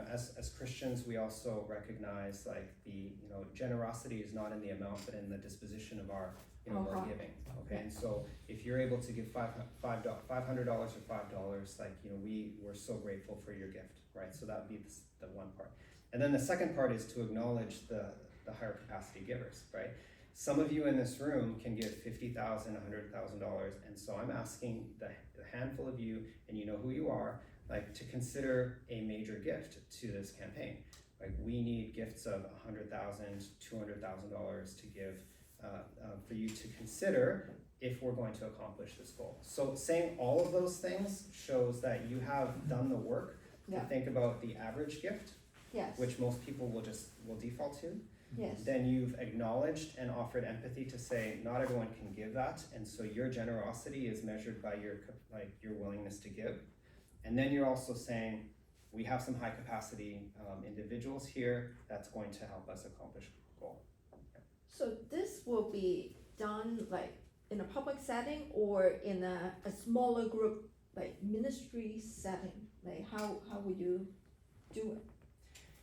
as Christians, we also recognize like you know, generosity is not in the amount, but in the disposition of our, you know, our giving. Okay, and so if you're able to give $500 or $5, like, you know, we're so grateful for your gift, right? So that would be the one part. And then the second part is to acknowledge the higher capacity givers, right? Some of you in this room can give $50,000, $100,000, and so I'm asking the handful of you, and you know who you are, like, to consider a major gift to this campaign. Like, we need gifts of $100,000, $200,000 to give for you to consider if we're going to accomplish this goal. So saying all of those things shows that you have done the work to think about the average gift, which most people will default to. Yes. Then you've acknowledged and offered empathy to say not everyone can give that, and so your generosity is measured by your willingness to give. And then you're also saying we have some high capacity individuals here that's going to help us accomplish the goal. So this will be done like in a public setting or in a smaller group, like ministry setting? Like how would you do it?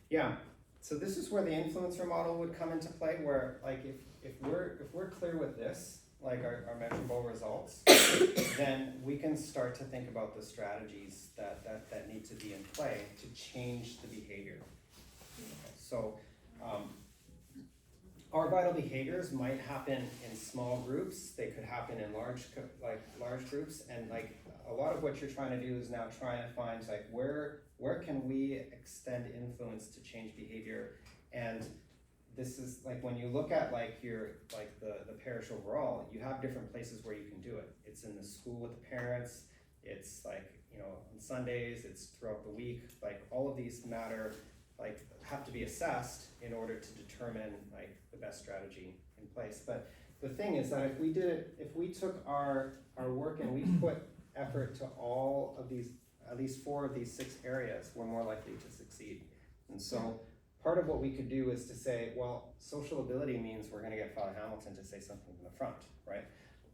Yeah. So this is where the influencer model would come into play, where like if we're clear with this, like our measurable results, then we can start to think about the strategies that need to be in play to change the behavior. Okay, so our vital behaviors might happen in small groups. They could happen in large groups, and like a lot of what you're trying to do is now trying to find like where can we extend influence to change behavior. And this is like when you look at like the parish overall, you have different places where you can do it. It's in the school with the parents, it's like, you know, on Sundays, it's throughout the week. Like all of these matter, like have to be assessed in order to determine like the best strategy in place. But the thing is that if we took our work and we put effort to all of these, at least 4 of these 6 areas, we're more likely to succeed. And so part of what we could do is to say, well, social ability means we're going to get Father Hamilton to say something in the front, right?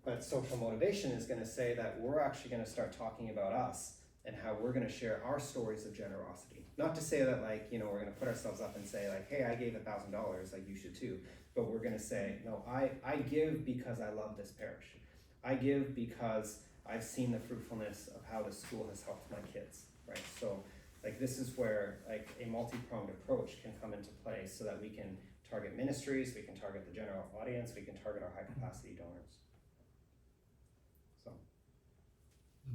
But social motivation is going to say that we're actually going to start talking about us and how we're going to share our stories of generosity. Not to say that like, you know, we're going to put ourselves up and say like, hey, I gave $1,000, like you should too. But we're going to say, no, I give because I love this parish. I give because I've seen the fruitfulness of how the school has helped my kids, right? So like this is where like a multi-pronged approach can come into play so that we can target ministries, we can target the general audience, we can target our high capacity donors. So.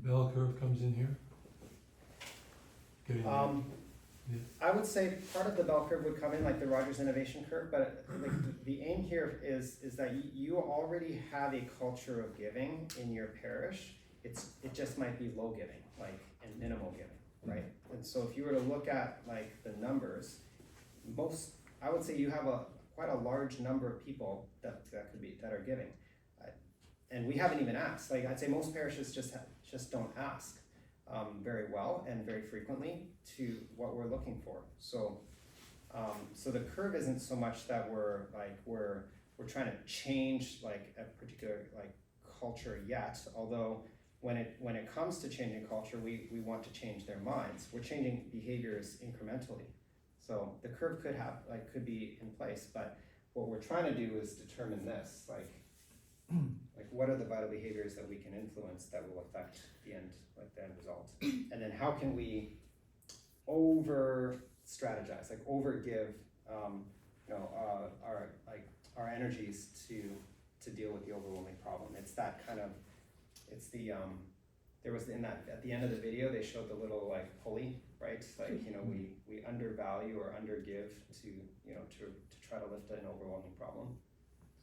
The bell curve comes in here? I would say part of the bell curve would come in like the Rogers innovation curve, but like the aim here is that you already have a culture of giving in your parish. It just might be low giving, like, and minimal giving, right? And so if you were to look at like the numbers, I would say you have quite a large number of people that are giving, and we haven't even asked. Like I'd say most parishes just don't ask very well and very frequently to what we're looking for. So so the curve isn't so much that we're trying to change like a particular like culture yet, although when it comes to changing culture, we want to change their minds. We're changing behaviors incrementally. So the curve could be in place, but what we're trying to do is determine this, like what are the vital behaviors that we can influence that will affect the end result, and then how can we over strategize, like over give, our energies to deal with the overwhelming problem. It's that kind of. It's the there was at the end of the video they showed the little like pulley, right? Like, you know, we undervalue or undergive to try to lift an overwhelming problem.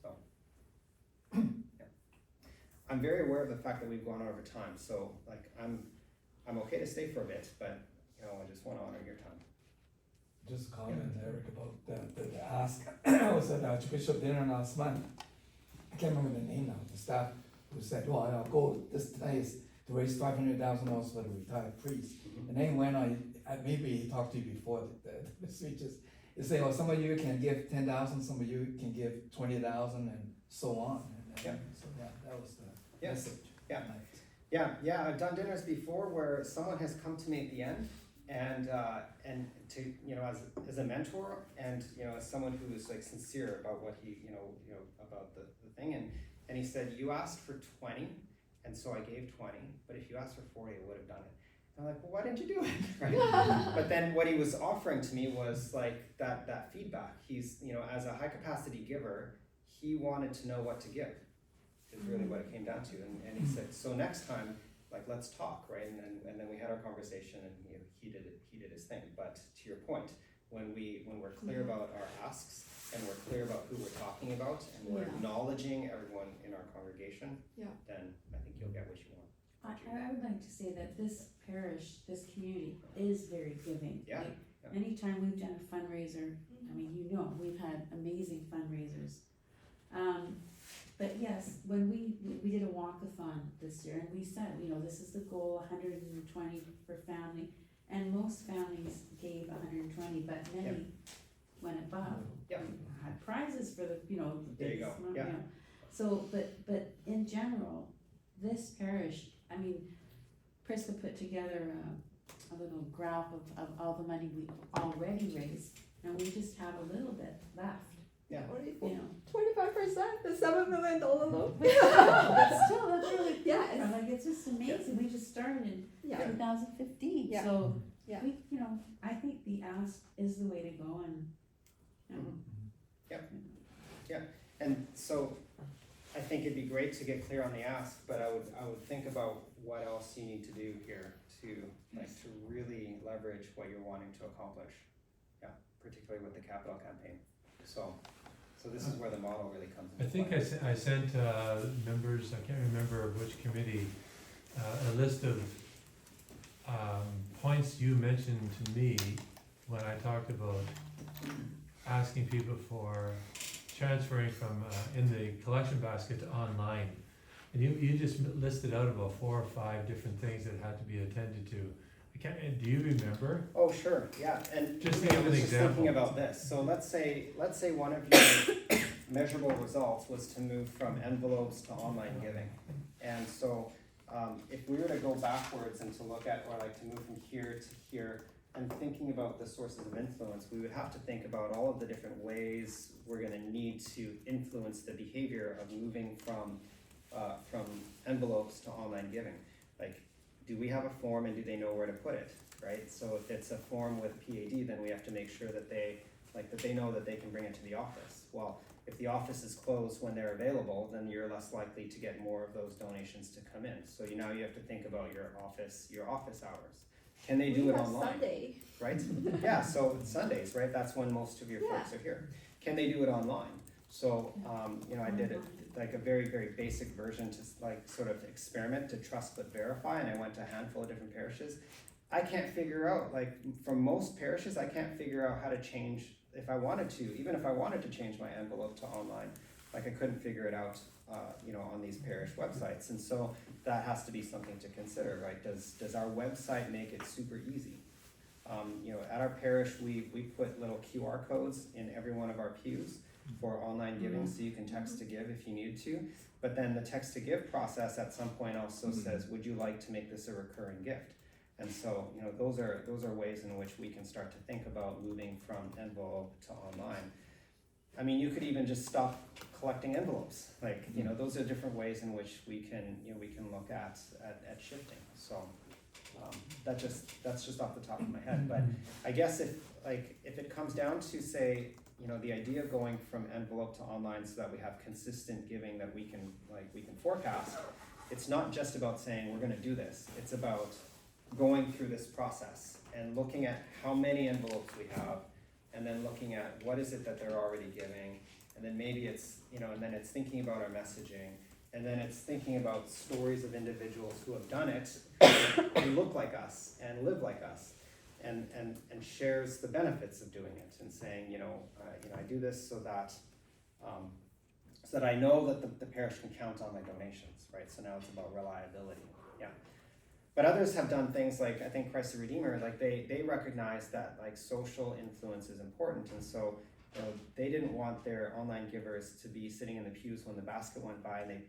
So yeah. I'm very aware of the fact that we've gone over time, so like I'm okay to stay for a bit, but I just want to honor your time. Just comment, Eric, about the ask. I was at Archbishop dinner last month. I can't remember the name now, the staff who said, well, our goal this tonight is to raise $500,000 for the retired priest. And then when maybe he talked to you before the speeches, he said, well, some of you can give 10,000, some of you can give 20,000, and so on. And so that was the message. Yeah, I've done dinners before where someone has come to me at the end, and to as a mentor, and as someone who is like sincere about what he about the thing, and he said, you asked for 20, and so I gave 20, but if you asked for 40, I would have done it. And I'm like, well, why didn't you do it? Right? But then what he was offering to me was like that feedback. He's as a high capacity giver, he wanted to know what to give. Is really what it came down to, and he said, so next time, like, let's talk, right? And then we had our conversation, and he did his thing. But to your point, when we're clear about our asks, and we're clear about who we're talking about, and we're acknowledging everyone in our congregation, then I think you'll get what you want. I would like to say that this parish, this community is very giving. Yeah. Anytime we've done a fundraiser, I mean, we've had amazing fundraisers. But yes, when we did a walkathon this year, and we said, this is the goal, 120 for family, and most families gave 120, but many went above. Had prizes for the There you go. biggest, So, but in general, this parish, I mean, Prisca put together a little graph of all the money we already raised, and we just have a little bit left. Yeah. 25%, the $7 million loan. But still, that's really Yes. like it's just amazing. We just started in 2015, so we, I think the ask is the way to go, and And so I think it'd be great to get clear on the ask, but I would think about what else you need to do here to really leverage what you're wanting to accomplish. Yeah, particularly with the capital campaign. So this is where the model really comes into I think play. I sent members, I can't remember which committee, a list of points you mentioned to me when I talked about asking people for transferring from in the collection basket to online. And you just listed out about 4 or 5 different things that had to be attended to. Do you remember? Oh, sure, yeah, and Just I give an was just thinking example. about this. So let's say one of your measurable results was to move from envelopes to online giving. And so if we were to go backwards and to look at, or like to move from here to here, and thinking about the sources of influence, we would have to think about all of the different ways we're gonna need to influence the behavior of moving from envelopes to online giving. Like, do we have a form and do they know where to put it, right? So if it's a form with PAD, then we have to make sure that they know that they can bring it to the office. Well, if the office is closed when they're available, then you're less likely to get more of those donations to come in. So now you have to think about your office hours. Can they do it online? Sunday. Right? Yeah, so Sundays, right? That's when most of your folks are here. Can they do it online? So, I did it like a very, very basic version to like sort of experiment to trust but verify, and I went to a handful of different parishes. I can't figure out, like from most parishes, I can't figure out how to change if I wanted to, even if I wanted to change my envelope to online, like I couldn't figure it out, on these parish websites. And so that has to be something to consider, right? Does our website make it super easy? At our parish, we put little QR codes in every one of our pews for online giving, so you can text to give if you need to. But then the text to give process at some point also says, would you like to make this a recurring gift? And so, those are ways in which we can start to think about moving from envelope to online. I mean, you could even just stop collecting envelopes. Like, those are different ways in which we can look at shifting. So that's just off the top of my head. But I guess if it comes down to, say, the idea of going from envelope to online so that we have consistent giving that we can forecast, it's not just about saying we're gonna do this. It's about going through this process and looking at how many envelopes we have, and then looking at what is it that they're already giving, and then maybe it's, and then it's thinking about our messaging, And then it's thinking about stories of individuals who have done it, who look like us and live like us, and shares the benefits of doing it, and saying, I do this so that I know that the parish can count on my donations, right? So now it's about reliability, yeah. But others have done things like, I think Christ the Redeemer, like they recognize that like social influence is important, and so they didn't want their online givers to be sitting in the pews when the basket went by, and they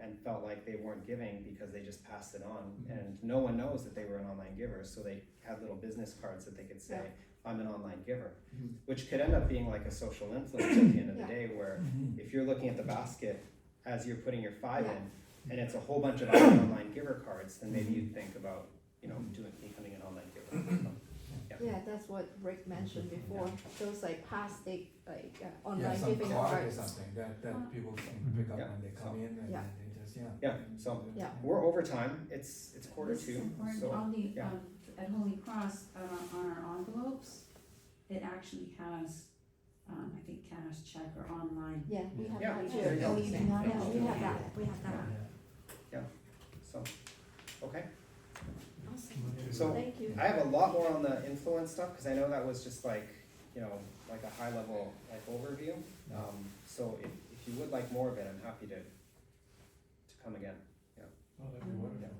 and felt like they weren't giving because they just passed it on, and no one knows that they were an online giver, so they had little business cards that they could say, I'm an online giver, which could end up being like a social influence at the end of the day, where if you're looking at the basket as you're putting your 5 in, and it's a whole bunch of other online giver cards, then maybe you think about becoming an online giver. So, yeah, that's what Rick mentioned before. Those like plastic, online some giving card or cards. something that people can pick up when they come in, and they just so we're over time. It's quarter This is two. important. So On the, at Holy Cross, on our envelopes, it actually has, I think cash, check, or online. Yeah, we have that there you too. go. Oh, you do not? Yeah, we have that, we have that. So, okay. Awesome. So Thank you. I have a lot more on the influence stuff, because I know that was just like like a high level overview. So if you would like more of it, I'm happy to come again. Yeah. Oh, that'd be wonderful.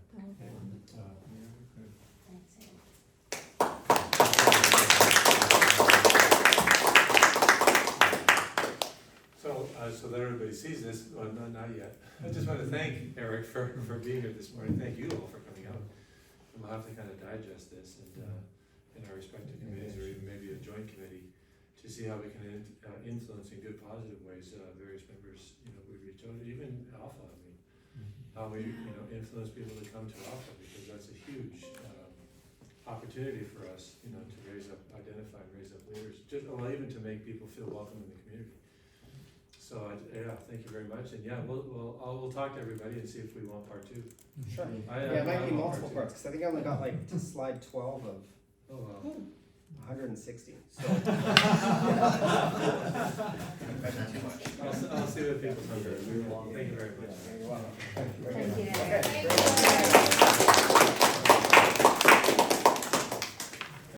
So that everybody sees this, well, not yet. I just want to thank Eric for being here this morning. Thank you all for coming out. And we'll have to kind of digest this and in our respective committees, or even maybe a joint committee, to see how we can influence in good, positive ways various members. We reach out, even Alpha. I mean, how we influence people to come to Alpha, because that's a huge opportunity for us. To identify and raise up leaders. Even to make people feel welcome in the community. So thank you very much, and we'll talk to everybody and see if we want part 2. Sure. It might be multiple parts, because I think I only got to slide 12 of 160. So too much. I'll see what people think. Thank you very much. You're welcome. Thank you. Okay.